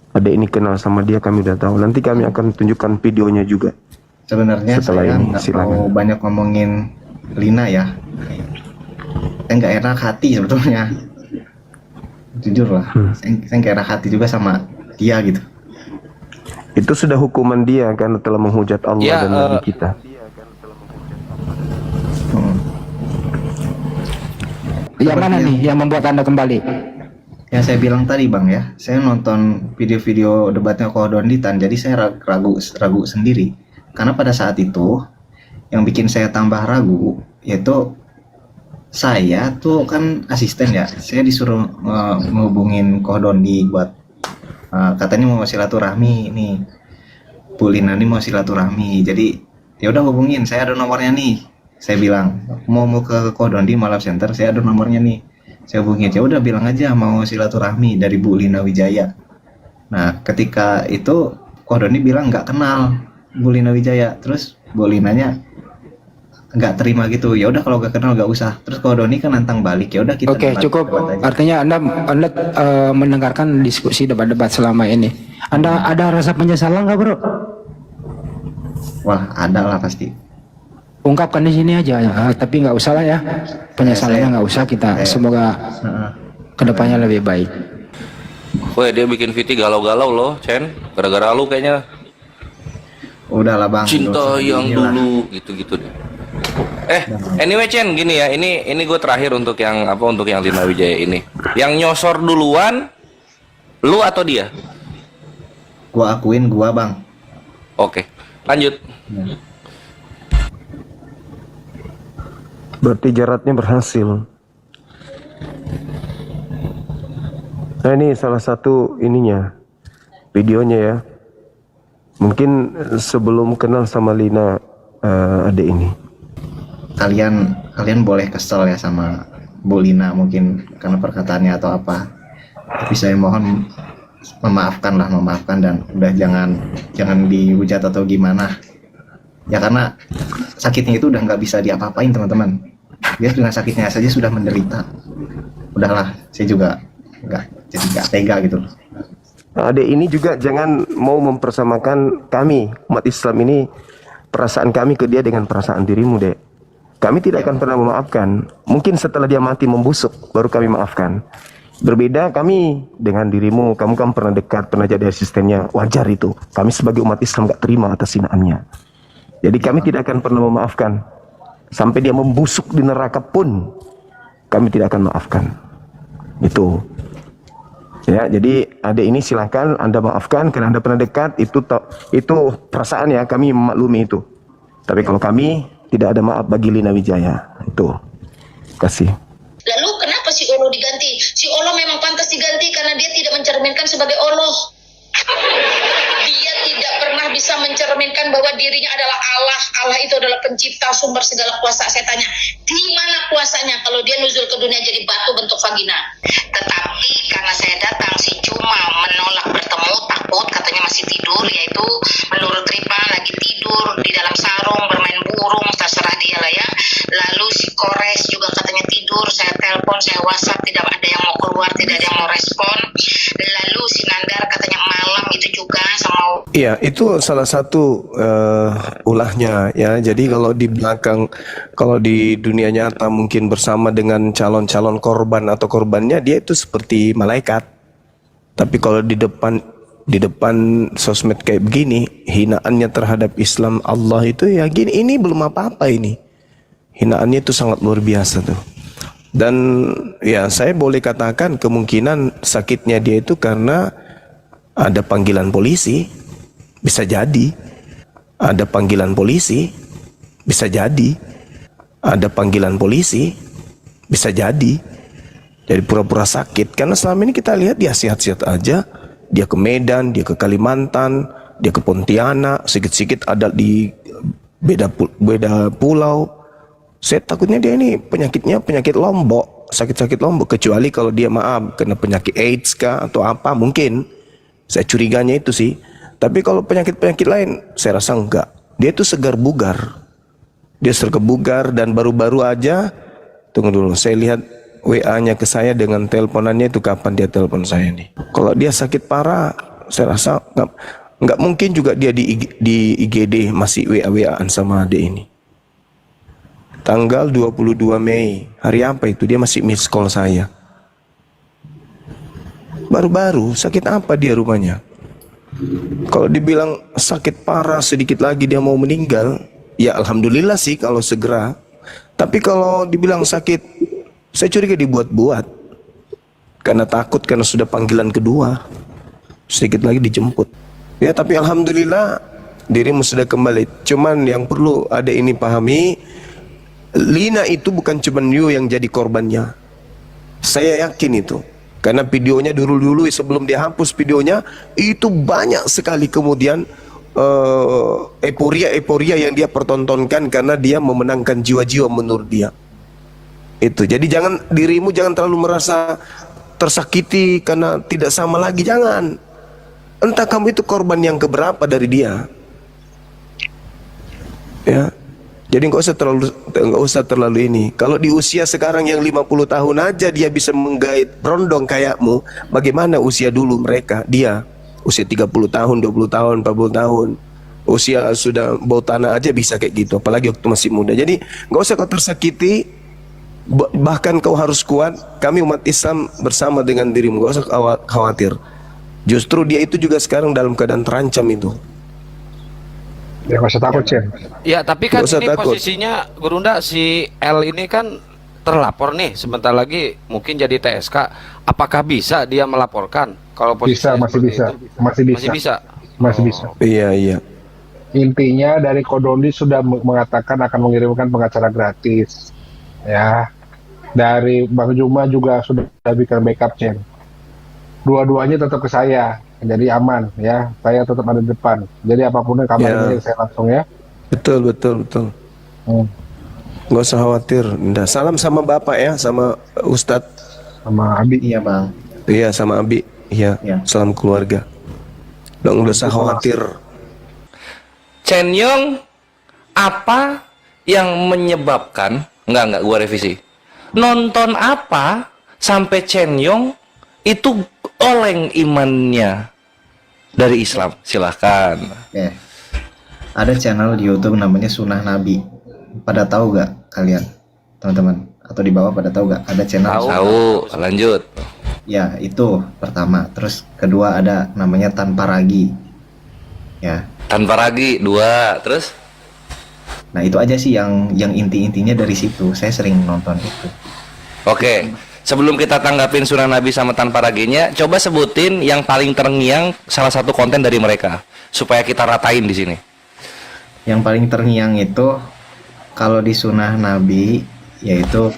ada ini kenal sama dia, kami udah tahu. Nanti kami akan tunjukkan videonya juga. Sebenarnya setelah saya ini nggak mau banyak ngomongin Lina ya. Saya nggak enak hati sebetulnya. Jujur lah, saya nggak enak hati juga sama dia gitu. Itu sudah hukuman dia karena telah menghujat Allah dan Nabi kita. Yang mana nih yang membuat Anda kembali? Ya saya bilang tadi Bang ya, saya nonton video-video debatnya Koh Donditan, jadi saya ragu sendiri. Karena pada saat itu yang bikin saya tambah ragu yaitu saya tuh kan asisten ya, saya disuruh ngehubungin Koh Dondi buat katanya mau silaturahmi nih, Bu Lina nih mau silaturahmi. Jadi ya udah hubungin, saya ada nomornya nih. Saya bilang mau ke Koh Dondi Malap Center, saya ada nomornya nih. Saya hubungi, ya udah bilang aja mau silaturahmi dari Bu Lina Wijaya. Nah ketika itu Koh Dondi bilang nggak kenal Bu Lina Wijaya, terus Bu Linanya nggak terima gitu. Ya udah kalau nggak kenal nggak usah. Terus Koh Dondi kan nantang balik, ya udah kita. Oke, cukup. Artinya Anda mendengarkan diskusi debat-debat selama ini. Anda ada rasa penyesalan nggak bro? Wah ada lah pasti. Ungkapkan di sini aja, tapi nggak usah lah ya, penyesalannya nggak usah, kita semoga kedepannya lebih baik. Woi dia bikin VT galau-galau loh, Chen, gara-gara lu kayaknya. Udahlah Bang. Cinta yang dulu gitu-gitu deh. Anyway Chen, gini ya, ini gue terakhir untuk yang untuk yang Lina Wijaya ini. Yang nyosor duluan, lu atau dia? Gua akuin gua Bang. Oke, lanjut. Berarti jaratnya berhasil. Nah ini salah satu ininya, videonya ya. Mungkin sebelum kenal sama Lina ada ini. Kalian boleh kesel ya sama Bu Lina mungkin karena perkataannya atau apa. Tapi saya mohon memaafkan dan udah jangan dihujat atau gimana. Ya karena sakitnya itu udah nggak bisa diapa-apain teman-teman. Dia dengan sakitnya saja sudah menderita. Udahlah, saya juga nggak tega gitu. Ada ini juga jangan mau mempersamakan kami umat Islam ini, perasaan kami ke dia dengan perasaan dirimu dek. Kami tidak akan pernah memaafkan. Mungkin setelah dia mati membusuk baru kami maafkan. Berbeda kami dengan dirimu, kamu kan pernah dekat, pernah jadi asistennya, wajar itu. Kami sebagai umat Islam nggak terima atas hinaannya. Jadi kami tidak akan pernah memaafkan. Sampai dia membusuk di neraka pun kami tidak akan maafkan. Itu. Ya, jadi ada ini silahkan Anda maafkan karena Anda pernah dekat, itu perasaan ya, kami memaklumi itu. Tapi kalau kami tidak ada maaf bagi Lina Wijaya. Itu. Kasih. Lalu kenapa si Olo diganti? Si Olo memang pantas diganti karena dia tidak mencerminkan sebagai Olo. Dia tidak pernah bisa mencerminkan bahwa dirinya adalah Allah. Allah itu adalah pencipta, sumber segala kuasa. Saya tanya, di mana kuasanya kalau dia nuzul ke dunia jadi batu bentuk vagina? Tetapi karena saya datang, si cuma menolak bertemu, takut, katanya masih tidur, yaitu menurut Ripa lagi tidur di dalam sarung, bermain burung, terserah dia lah ya. Lalu si Kores juga katanya tidur, saya telepon, saya WhatsApp, tidak ada yang mau keluar, tidak ada yang mau respon. Lalu si Nandar katanya malam itu juga sama. Iya, itu salah satu ulahnya ya. Jadi kalau di belakang, kalau di dunia nyata mungkin bersama dengan calon-calon korban atau korbannya, dia itu seperti malaikat. Tapi kalau di depan di depan sosmed kayak begini, hinaannya terhadap Islam Allah itu ya gini, ini belum apa-apa ini. Hinaannya itu sangat luar biasa tuh. Dan ya saya boleh katakan kemungkinan sakitnya dia itu karena ada panggilan polisi, bisa jadi. Ada panggilan polisi, bisa jadi. Ada panggilan polisi, bisa jadi. Jadi pura-pura sakit, karena selama ini kita lihat dia sehat-sehat aja. Dia ke Medan, dia ke Kalimantan, dia ke Pontianak, sikit-sikit ada di beda pulau. Saya takutnya dia ini penyakitnya penyakit Lombok, sakit-sakit Lombok. Kecuali kalau dia maaf kena penyakit AIDS kah atau apa, mungkin. Saya curiganya itu sih. Tapi kalau penyakit-penyakit lain, saya rasa enggak. Dia itu segar bugar. Dia segar bugar dan baru-baru aja, tunggu dulu, saya lihat WA-nya ke saya dengan teleponannya itu kapan dia telepon saya nih. Kalau dia sakit parah, saya rasa nggak mungkin juga dia di IGD masih WA-WA-an sama adik ini. Tanggal 22 Mei, hari apa itu? Dia masih miss call saya. Baru-baru, sakit apa dia rumahnya? Kalau dibilang sakit parah, sedikit lagi dia mau meninggal, ya alhamdulillah sih kalau segera. Tapi kalau dibilang sakit, saya curiga dibuat-buat. Karena takut, karena sudah panggilan kedua. Sedikit lagi dijemput. Ya tapi alhamdulillah dirimu sudah kembali. Cuman yang perlu ada ini pahami, Lina itu bukan cuma you yang jadi korbannya. Saya yakin itu. Karena videonya dulu-dulu sebelum dia hapus videonya, itu banyak sekali kemudian euforia yang dia pertontonkan karena dia memenangkan jiwa-jiwa menurut dia. Itu. Jadi dirimu jangan terlalu merasa tersakiti karena tidak sama lagi, jangan. Entah kamu itu korban yang keberapa dari dia. Ya. Jadi nggak usah terlalu ini. Kalau di usia sekarang yang 50 tahun aja dia bisa menggait berondong kayakmu, bagaimana usia dulu mereka? Dia usia 30 tahun, 20 tahun, 40 tahun. Usia sudah bau tanah aja bisa kayak gitu, apalagi waktu masih muda. Jadi nggak usah kau tersakiti. Bahkan kau harus kuat. Kami umat Islam bersama dengan dirimu, gak usah khawatir. Justru dia itu juga sekarang dalam keadaan terancam itu. Ya gak usah takut, Cen. Ya tapi kan ini takut. posisinya Gurunda, si L ini kan terlapor nih, sebentar lagi mungkin jadi TSK. Apakah bisa dia melaporkan? Kalau posisi masih bisa. Iya. Intinya dari Kodondi sudah mengatakan akan mengirimkan pengacara gratis. Ya. Dari Bang Juma juga sudah bikin backup, Cen. Dua-duanya tetap ke saya, jadi aman ya. Saya tetap ada di depan. Jadi apapun yang kabarnya saya langsung ya. Betul. Nggak usah khawatir. Nda. Salam sama Bapak ya, sama Ustadz. Sama Abi. Iya Bang. Iya sama Abi. Iya. Salam keluarga. Nggak usah khawatir. Chen Yong, apa yang menyebabkan Enggak, gua revisi. Nonton apa sampai Chen Yong itu oleng imannya dari Islam? Silahkan. Ya. Ada channel di YouTube namanya Sunnah Nabi. Pada tahu gak kalian, teman-teman? Atau di bawah pada tahu gak? Ada channel. Tahu. Lanjut. Ya, itu pertama. Terus kedua ada namanya Tanpa Ragi. Ya. Tanpa Ragi 2. Terus? Nah itu aja sih yang inti-intinya dari situ. Saya sering nonton itu. Oke, sebelum kita tanggapin Sunnah Nabi sama Tanpa Raginya, coba sebutin yang paling terngiang salah satu konten dari mereka supaya kita ratain di sini. Yang paling terngiang itu kalau di Sunnah Nabi, yaitu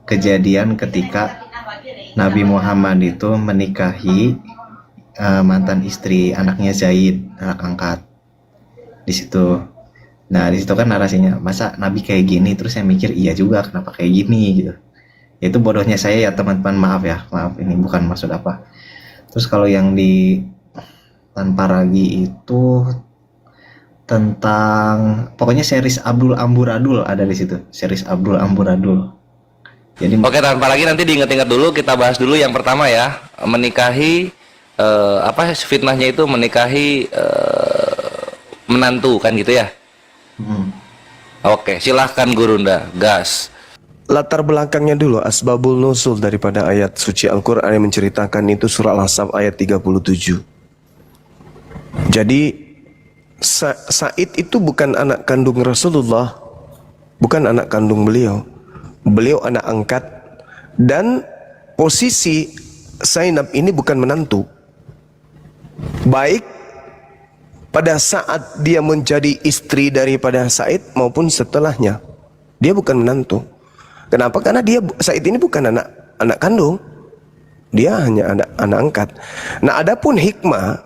kejadian ketika Nabi Muhammad itu menikahi mantan istri anaknya Zaid, anak angkat. Di situ. Nah di situ kan narasinya, masa Nabi kayak gini, terus saya mikir iya juga kenapa kayak gini gitu. Itu bodohnya saya ya teman-teman, maaf ini bukan maksud apa. Terus kalau yang di Tanpa Ragi itu tentang pokoknya series Abdul Amburadul ada di situ, series Abdul Amburadul. Jadi oke, Tanpa Ragi nanti diingat-ingat dulu, kita bahas dulu yang pertama ya, menikahi fitnahnya itu menikahi menantu kan gitu ya. Oke, silahkan Gurunda, gas. Latar belakangnya dulu, asbabul nuzul daripada ayat suci Al-Quran yang menceritakan itu surah Al-Ahzab ayat 37. Jadi Said itu bukan anak kandung Rasulullah, bukan anak kandung beliau. Beliau anak angkat, dan posisi Zainab ini bukan menantu. Baik pada saat dia menjadi istri daripada Said maupun setelahnya, dia bukan menantu. Kenapa? Karena Said ini bukan anak kandung, dia hanya anak angkat. Nah, adapun hikmah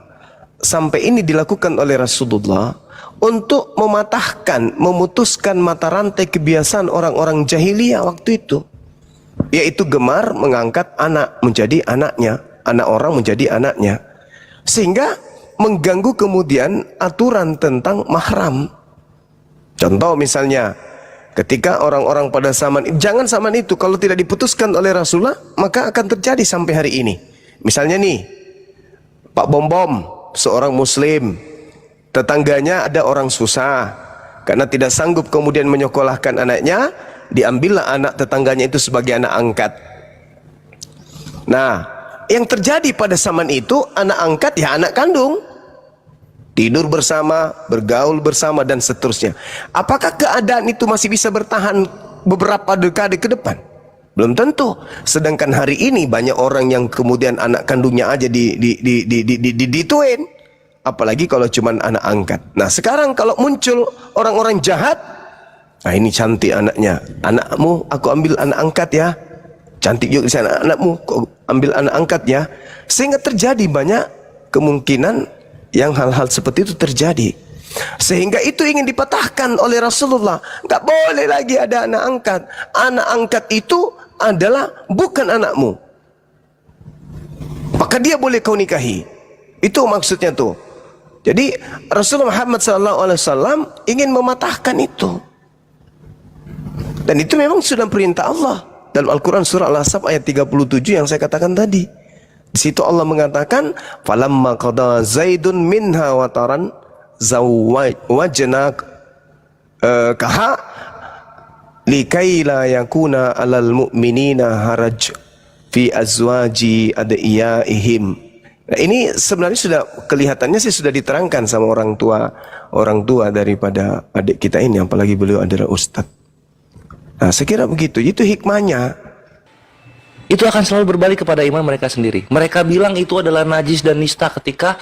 sampai ini dilakukan oleh Rasulullah untuk memutuskan mata rantai kebiasaan orang-orang jahiliyah waktu itu, yaitu gemar mengangkat anak menjadi anaknya, anak orang menjadi anaknya, sehingga mengganggu kemudian aturan tentang mahram. Contoh misalnya, ketika orang-orang pada zaman itu kalau tidak diputuskan oleh Rasulullah, maka akan terjadi sampai hari ini. Misalnya nih, Pak Bom-Bom, seorang muslim, tetangganya ada orang susah, karena tidak sanggup kemudian menyekolahkan anaknya, diambillah anak tetangganya itu sebagai anak angkat. Nah, yang terjadi pada zaman itu, anak angkat ya anak kandung, tidur bersama, bergaul bersama, dan seterusnya. Apakah keadaan itu masih bisa bertahan beberapa dekade ke depan? Belum tentu. Sedangkan hari ini banyak orang yang kemudian anak kandungnya aja dituin, apalagi kalau cuman anak angkat. Nah, sekarang kalau muncul orang-orang jahat, nah ini cantik anaknya, anakmu aku ambil anak angkat ya, cantik juga di sana anakmu, kau ambil anak angkat ya, sehingga terjadi banyak kemungkinan yang hal-hal seperti itu terjadi. Sehingga itu ingin dipatahkan oleh Rasulullah. Nggak boleh lagi ada anak angkat. Anak angkat itu adalah bukan anakmu, maka dia boleh kau nikahi. Itu maksudnya tuh. Jadi Rasulullah Muhammad SAW ingin mematahkan itu. Dan itu memang sudah perintah Allah dalam Al-Quran surah Al-Ahzab ayat 37 yang saya katakan tadi. Di situ Allah mengatakan, falamma qada Zaidun minha wataran zawwajna kaha likai la yakuna alal mu'minina haraj fi azwaji adiyaihim. Nah, ini sebenarnya sudah kelihatannya sih sudah diterangkan sama orang tua daripada adik kita ini, apalagi beliau adalah ustadz. Nah, saya kira begitu. Itu hikmahnya. Itu akan selalu berbalik kepada iman mereka sendiri. Mereka bilang itu adalah najis dan nista ketika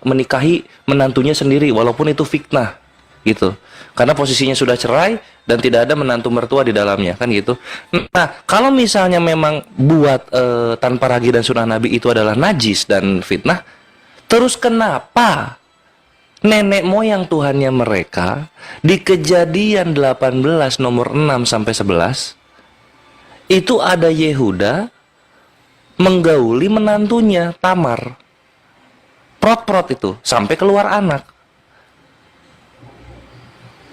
menikahi menantunya sendiri, walaupun itu fitnah gitu. Karena posisinya sudah cerai dan tidak ada menantu mertua di dalamnya, kan gitu. Nah, kalau misalnya memang buat tanpa ragi dan sunnah Nabi itu adalah najis dan fitnah, terus kenapa nenek moyang Tuhannya mereka di Kejadian 18 nomor 6 sampai 11 itu ada Yehuda menggauli menantunya Tamar, prot-prot itu sampai keluar anak.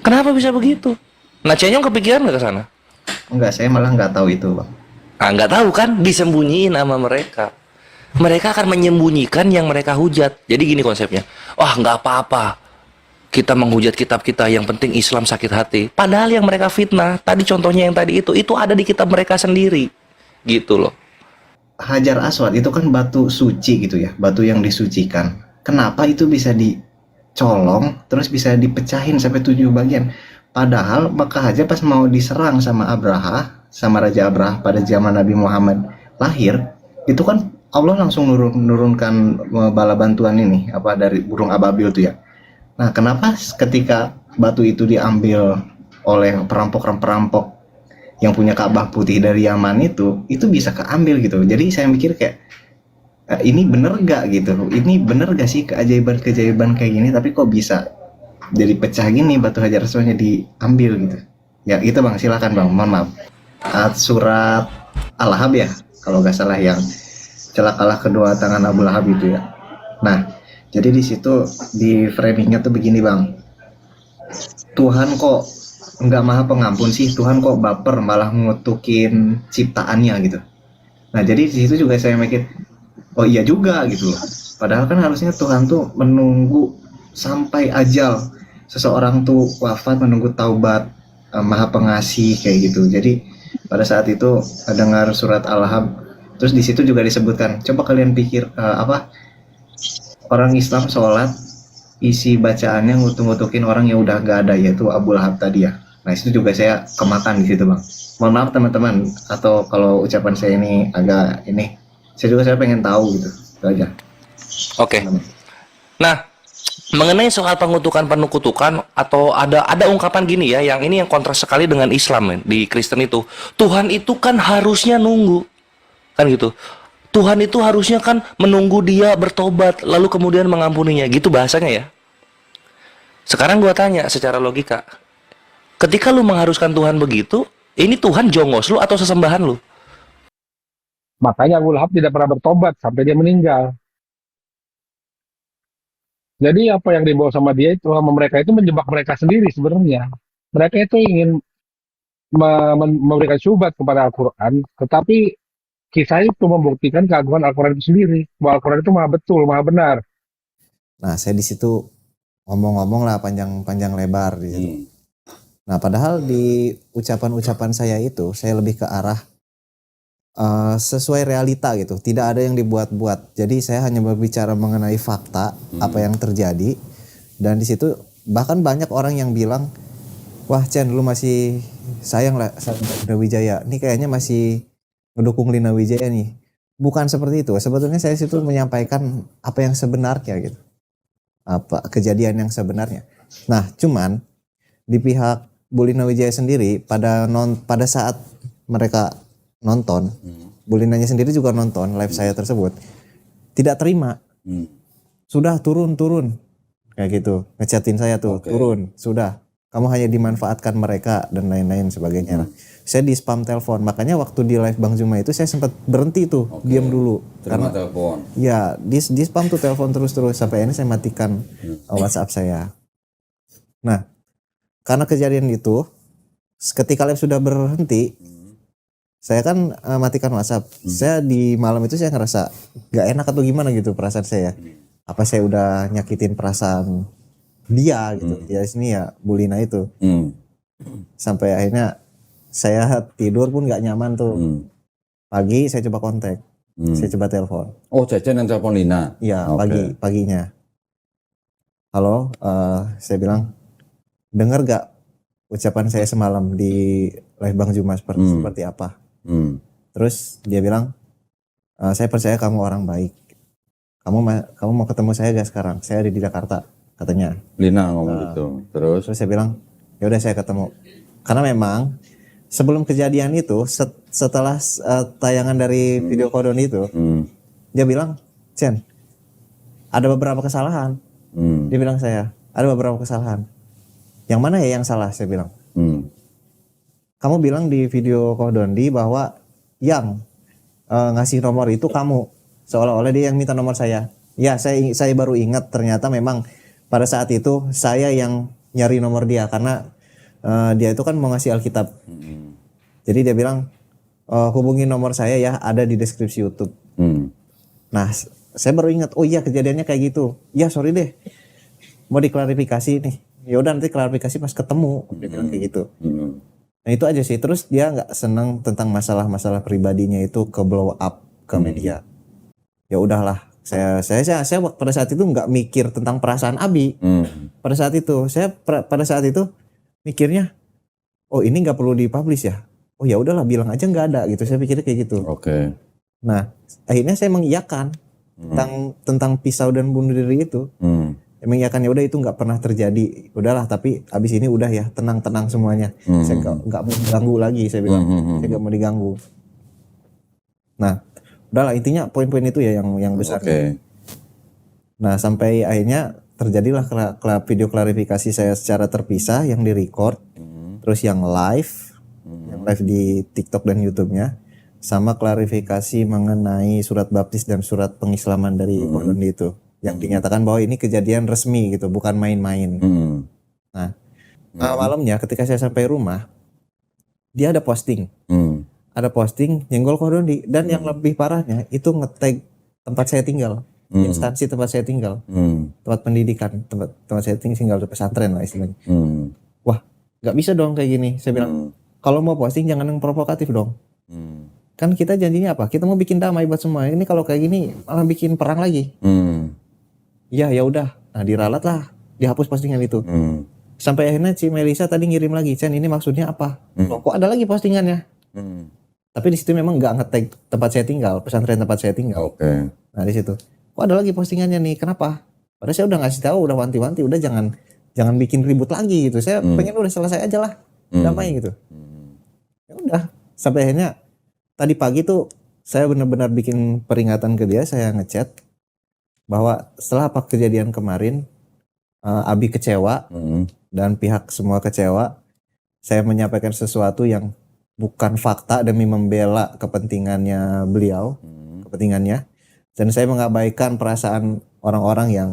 Kenapa bisa begitu? Nah, Cenyong kepikiran nggak ke sana? Enggak, saya malah nggak tahu itu, Bang. Ah, nggak tahu kan? Disembunyiin sama mereka. Mereka akan menyembunyikan yang mereka hujat. Jadi gini konsepnya. Wah, nggak apa-apa kita menghujat kitab kita, yang penting Islam sakit hati. Padahal yang mereka fitnah, tadi contohnya yang tadi itu ada di kitab mereka sendiri. Gitu loh. Hajar Aswad itu kan batu suci gitu ya, batu yang disucikan. Kenapa itu bisa dicolong, terus bisa dipecahin sampai 7 bagian? Padahal Mekah aja pas mau diserang sama Raja Abraha pada zaman Nabi Muhammad lahir, itu kan Allah langsung nurunkan bala bantuan ini, dari burung ababil tuh ya. Nah, kenapa ketika batu itu diambil oleh perampok-perampok yang punya Ka'bah putih dari Yaman itu bisa keambil gitu. Jadi saya mikir kayak, ini bener gak gitu? Ini bener gak sih keajaiban-keajaiban kayak gini, tapi kok bisa jadi pecah gini, batu Hajar Aswadnya diambil gitu. Ya itu Bang, silakan Bang, mohon maaf. Surat Al-Lahab ya, kalau nggak salah, yang celakalah kedua tangan Abu Lahab itu ya. Nah, jadi di situ di framingnya tuh begini Bang, Tuhan kok nggak maha pengampun sih, Tuhan kok baper malah ngutukin ciptaannya gitu. Nah, jadi di situ juga saya mikir, oh iya juga gitu loh. Padahal kan harusnya Tuhan tuh menunggu sampai ajal seseorang tuh wafat, menunggu taubat, maha pengasih kayak gitu. Jadi pada saat itu dengar surat Al-Lahab, terus di situ juga disebutkan, coba kalian pikir orang Islam sholat isi bacaannya ngutuk-ngutukin orang yang udah gak ada, yaitu Abu Lahab tadi ya. Nah itu juga saya kemakan di situ bang. Mohon maaf teman-teman, atau kalau ucapan saya ini agak ini, saya pengen tahu gitu, itu aja. Oke. Nah, mengenai soal pengutukan atau ada ungkapan gini ya, yang ini yang kontras sekali dengan Islam di Kristen itu. Tuhan itu kan harusnya nunggu, kan gitu. Tuhan itu harusnya kan menunggu dia bertobat lalu kemudian mengampuninya, gitu bahasanya ya. Sekarang gua tanya secara logika, ketika lu mengharuskan Tuhan begitu, ini Tuhan jongos lu atau sesembahan lu? Makanya Abu Lahab tidak pernah bertobat sampai dia meninggal. Jadi apa yang dibawa sama dia itu, sama mereka itu menjebak mereka sendiri sebenarnya. Mereka itu ingin memberikan syubhat kepada Al-Quran, tetapi kisah itu membuktikan keagungan Al-Quran itu sendiri, bahwa Al-Quran itu maha betul, maha benar. Nah, saya di situ ngomong-ngomong lah panjang lebar di situ. Nah, padahal di ucapan-ucapan saya itu saya lebih ke arah sesuai realita gitu, tidak ada yang dibuat-buat. Jadi saya hanya berbicara mengenai fakta apa yang terjadi, dan di situ bahkan banyak orang yang bilang, wah Chen lu masih sayang lah sama Lina Wijaya, ini kayaknya masih mendukung Lina Wijaya nih. Bukan seperti itu, sebetulnya saya situ menyampaikan apa yang sebenarnya gitu, apa kejadian yang sebenarnya. Nah cuman di pihak Bu Lina Wijaya sendiri pada saat mereka nonton, Bu Linanya sendiri juga nonton live saya tersebut, tidak terima. Sudah turun kayak gitu, ngechatin saya tuh, turun, sudah, kamu hanya dimanfaatkan mereka dan lain-lain sebagainya. Saya di spam telepon, makanya waktu di live Bang Zuma itu saya sempat berhenti tuh, diam dulu. Terima Karena telepon. ya di spam tuh telepon terus sampai ini saya matikan WhatsApp saya. Nah, karena kejadian itu, ketika live sudah berhenti, saya kan matikan WhatsApp. Saya di malam itu saya ngerasa gak enak atau gimana gitu perasaan saya. Apa saya udah nyakitin perasaan dia gitu. Ya sini ya Bu Lina itu. Sampai akhirnya saya tidur pun gak nyaman tuh. Pagi saya coba kontak. Saya coba telepon. Oh, Cece yang telepon Lina? Iya, paginya. Halo, saya bilang, dengar gak ucapan saya semalam di live Bang Zuma seperti apa? Terus dia bilang, saya percaya kamu orang baik. Kamu mau ketemu saya gak sekarang? Saya ada di Jakarta, katanya. Lina ngomong gitu. Terus saya bilang, ya udah saya ketemu. Karena memang sebelum kejadian itu, setelah tayangan dari video kodon itu, dia bilang, Chen, ada beberapa kesalahan. Dia bilang saya, ada beberapa kesalahan. Yang mana ya yang salah? Saya bilang. Kamu bilang di video Kohdondi bahwa yang ngasih nomor itu kamu, seolah-olah dia yang minta nomor saya. Ya, saya baru ingat ternyata memang pada saat itu saya yang nyari nomor dia, karena dia itu kan mau ngasih Alkitab. Jadi dia bilang, hubungi nomor saya ya, ada di deskripsi YouTube. Nah, saya baru ingat, oh iya kejadiannya kayak gitu. Ya sorry deh, mau diklarifikasi nih. Ya udah nanti klarifikasi pas ketemu, dia bilang kayak gitu. Nah itu aja sih. Terus dia nggak senang tentang masalah-masalah pribadinya itu ke blow up ke media. Ya udahlah, saya pada saat itu nggak mikir tentang perasaan Abi. Pada saat itu pada saat itu mikirnya, oh ini nggak perlu dipublish ya. Oh ya udahlah, bilang aja nggak ada gitu. Saya pikirnya kayak gitu. Nah akhirnya saya mengiyakan tentang pisau dan bunuh diri itu. Mengiyakan ya udah itu nggak pernah terjadi, udahlah, tapi abis ini udah ya tenang semuanya. Saya nggak mau diganggu lagi, saya bilang. Saya nggak mau diganggu. Nah udahlah, intinya poin-poin itu ya yang besar. Nah sampai akhirnya terjadilah video klarifikasi saya secara terpisah yang direcord, terus yang live di TikTok dan YouTube-nya, sama klarifikasi mengenai surat baptis dan surat pengislaman dari Kohdondi itu, yang dinyatakan bahwa ini kejadian resmi gitu, bukan main-main. Nah, malamnya ketika saya sampai rumah, dia ada posting, nyenggol Kohdondi, dan yang lebih parahnya itu nge-tag tempat saya tinggal, instansi tempat saya tinggal, tempat pendidikan, tempat saya tinggal di pesantren lah istilahnya. Wah, nggak bisa dong kayak gini. Saya bilang, kalau mau posting jangan yang provokatif dong. Kan kita janjinya apa? Kita mau bikin damai buat semua. Ini kalau kayak gini malah bikin perang lagi. Ya udah, Nah diralat lah, dihapus postingan itu. Sampai akhirnya si Melisa tadi ngirim lagi, Chan ini maksudnya apa? Loh, kok ada lagi postingannya? Tapi di situ memang nggak nge-tag tempat saya tinggal, pesantren tempat saya tinggal. Nah di situ, kok ada lagi postingannya nih? Kenapa? Padahal saya udah ngasih tahu, udah wanti-wanti, udah jangan bikin ribut lagi gitu. Saya pengen udah selesai aja lah, damai gitu. Ya udah, sampai akhirnya tadi pagi tuh saya benar-benar bikin peringatan ke dia, saya ngechat bahwa setelah apa kejadian kemarin, Abi kecewa dan pihak semua kecewa. Saya menyampaikan sesuatu yang bukan fakta demi membela kepentingannya beliau, kepentingannya. Dan saya mengabaikan perasaan orang-orang yang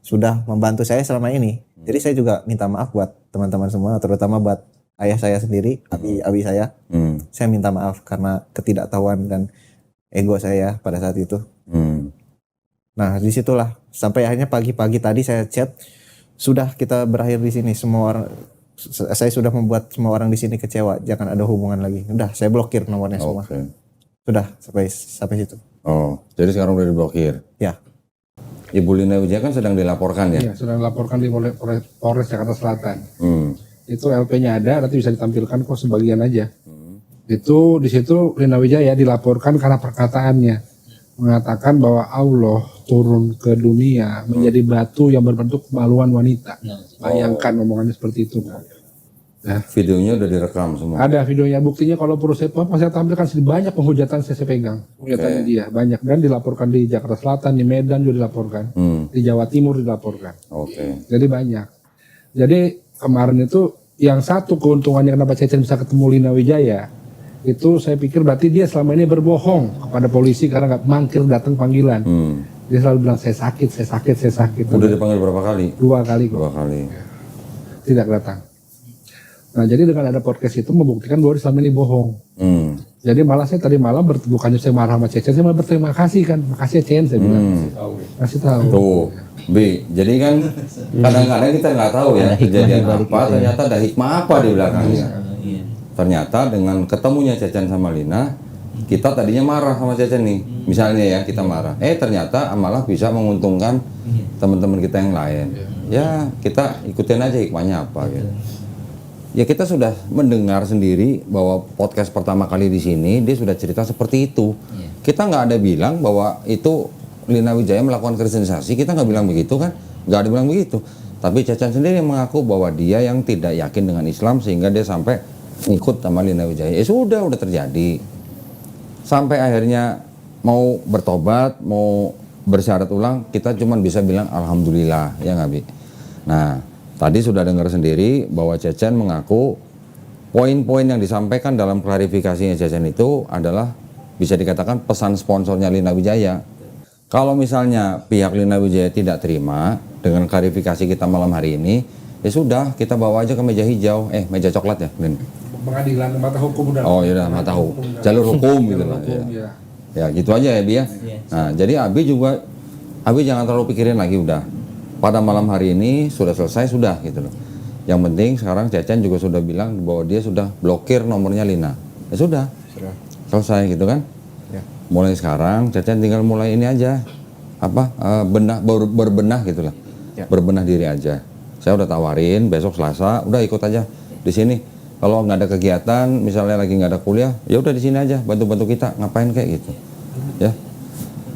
sudah membantu saya selama ini. Jadi saya juga minta maaf buat teman-teman semua, terutama buat ayah saya sendiri, abi saya. Saya minta maaf karena ketidaktahuan dan ego saya pada saat itu. Nah disitulah sampai akhirnya pagi-pagi tadi saya chat, sudah kita berakhir di sini, semua orang, saya sudah membuat semua orang di sini kecewa, jangan ada hubungan lagi. Udah saya blokir nomornya semua. Sudah sampai situ. Oh, jadi sekarang udah diblokir. Ya. Ibu Lina Wijaya kan sedang dilaporkan ya? Iya, sedang dilaporkan di Polres Jakarta Selatan. Itu LP-nya ada, nanti bisa ditampilkan kok sebagian aja. Itu di situ Lina Wijaya dilaporkan karena perkataannya mengatakan bahwa Allah turun ke dunia menjadi batu yang berbentuk kemaluan wanita. Bayangkan omongannya seperti itu. Ya. Videonya udah direkam semua. Ada videonya, buktinya kalau perlu saya tampilkan banyak penghujatan saya pegang. Penhujatannya dia banyak, dan dilaporkan di Jakarta Selatan, di Medan juga dilaporkan, di Jawa Timur dilaporkan. Jadi banyak. Jadi kemarin itu yang satu keuntungannya kenapa Cecen bisa ketemu Lina Wijaya, itu saya pikir berarti dia selama ini berbohong kepada polisi karena nggak mangkir datang panggilan. Dia selalu bilang saya sakit. Udah dipanggil berapa kali? 2 kali kok. 2 kali. Tidak datang. Nah jadi dengan ada podcast itu membuktikan bahwa selama ini bohong. Jadi malah saya tadi malam bukannya saya marah sama Cecen, saya malah berterima kasih kan, makasih Cecen saya bilang. Kasih tahu. Tuh, B. Jadi kan kadang-kadang kita nggak tahu ya kejadian apa, ternyata ada hikmah apa di belakangnya. Ternyata dengan ketemunya Cecen sama Lina, kita tadinya marah sama Cecen nih, misalnya ya kita marah. Ternyata malah bisa menguntungkan teman-teman kita yang lain. Ya kita ikutin aja hikmahnya apa gitu. Ya kita sudah mendengar sendiri bahwa podcast pertama kali di sini dia sudah cerita seperti itu. Kita nggak ada bilang bahwa itu Lina Wijaya melakukan kristenisasi, kita nggak bilang begitu kan, nggak ada bilang begitu. Tapi Cecen sendiri yang mengaku bahwa dia yang tidak yakin dengan Islam sehingga dia sampai ikut sama Lina Wijaya. Sudah terjadi. Sampai akhirnya mau bertobat, mau bersyarat ulang, kita cuma bisa bilang alhamdulillah, ya nggak Bi? Nah, tadi sudah dengar sendiri bahwa Cecen mengaku poin-poin yang disampaikan dalam klarifikasinya Cecen itu adalah bisa dikatakan pesan sponsornya Lina Wijaya. Kalau misalnya pihak Lina Wijaya tidak terima dengan klarifikasi kita malam hari ini, ya sudah kita bawa aja ke meja hijau, meja coklat ya, Lin. Pengadilan mata hukum udah. Oh iya, mata hukum, jalur hukum gitu lah. Ya gitu aja ya Bi ya. Nah jadi Abi jangan terlalu pikirin lagi udah. Pada malam hari ini sudah selesai sudah gitu loh. Yang penting sekarang Cecen juga sudah bilang bahwa dia sudah blokir nomornya Lina. Ya sudah. Selesai gitu kan. Mulai sekarang Cecen tinggal mulai ini aja. Berbenah gitu lah. Berbenah diri aja. Saya udah tawarin besok Selasa udah ikut aja di sini. Kalau nggak ada kegiatan, misalnya lagi nggak ada kuliah, ya udah di sini aja bantu-bantu kita ngapain kayak gitu. Ya.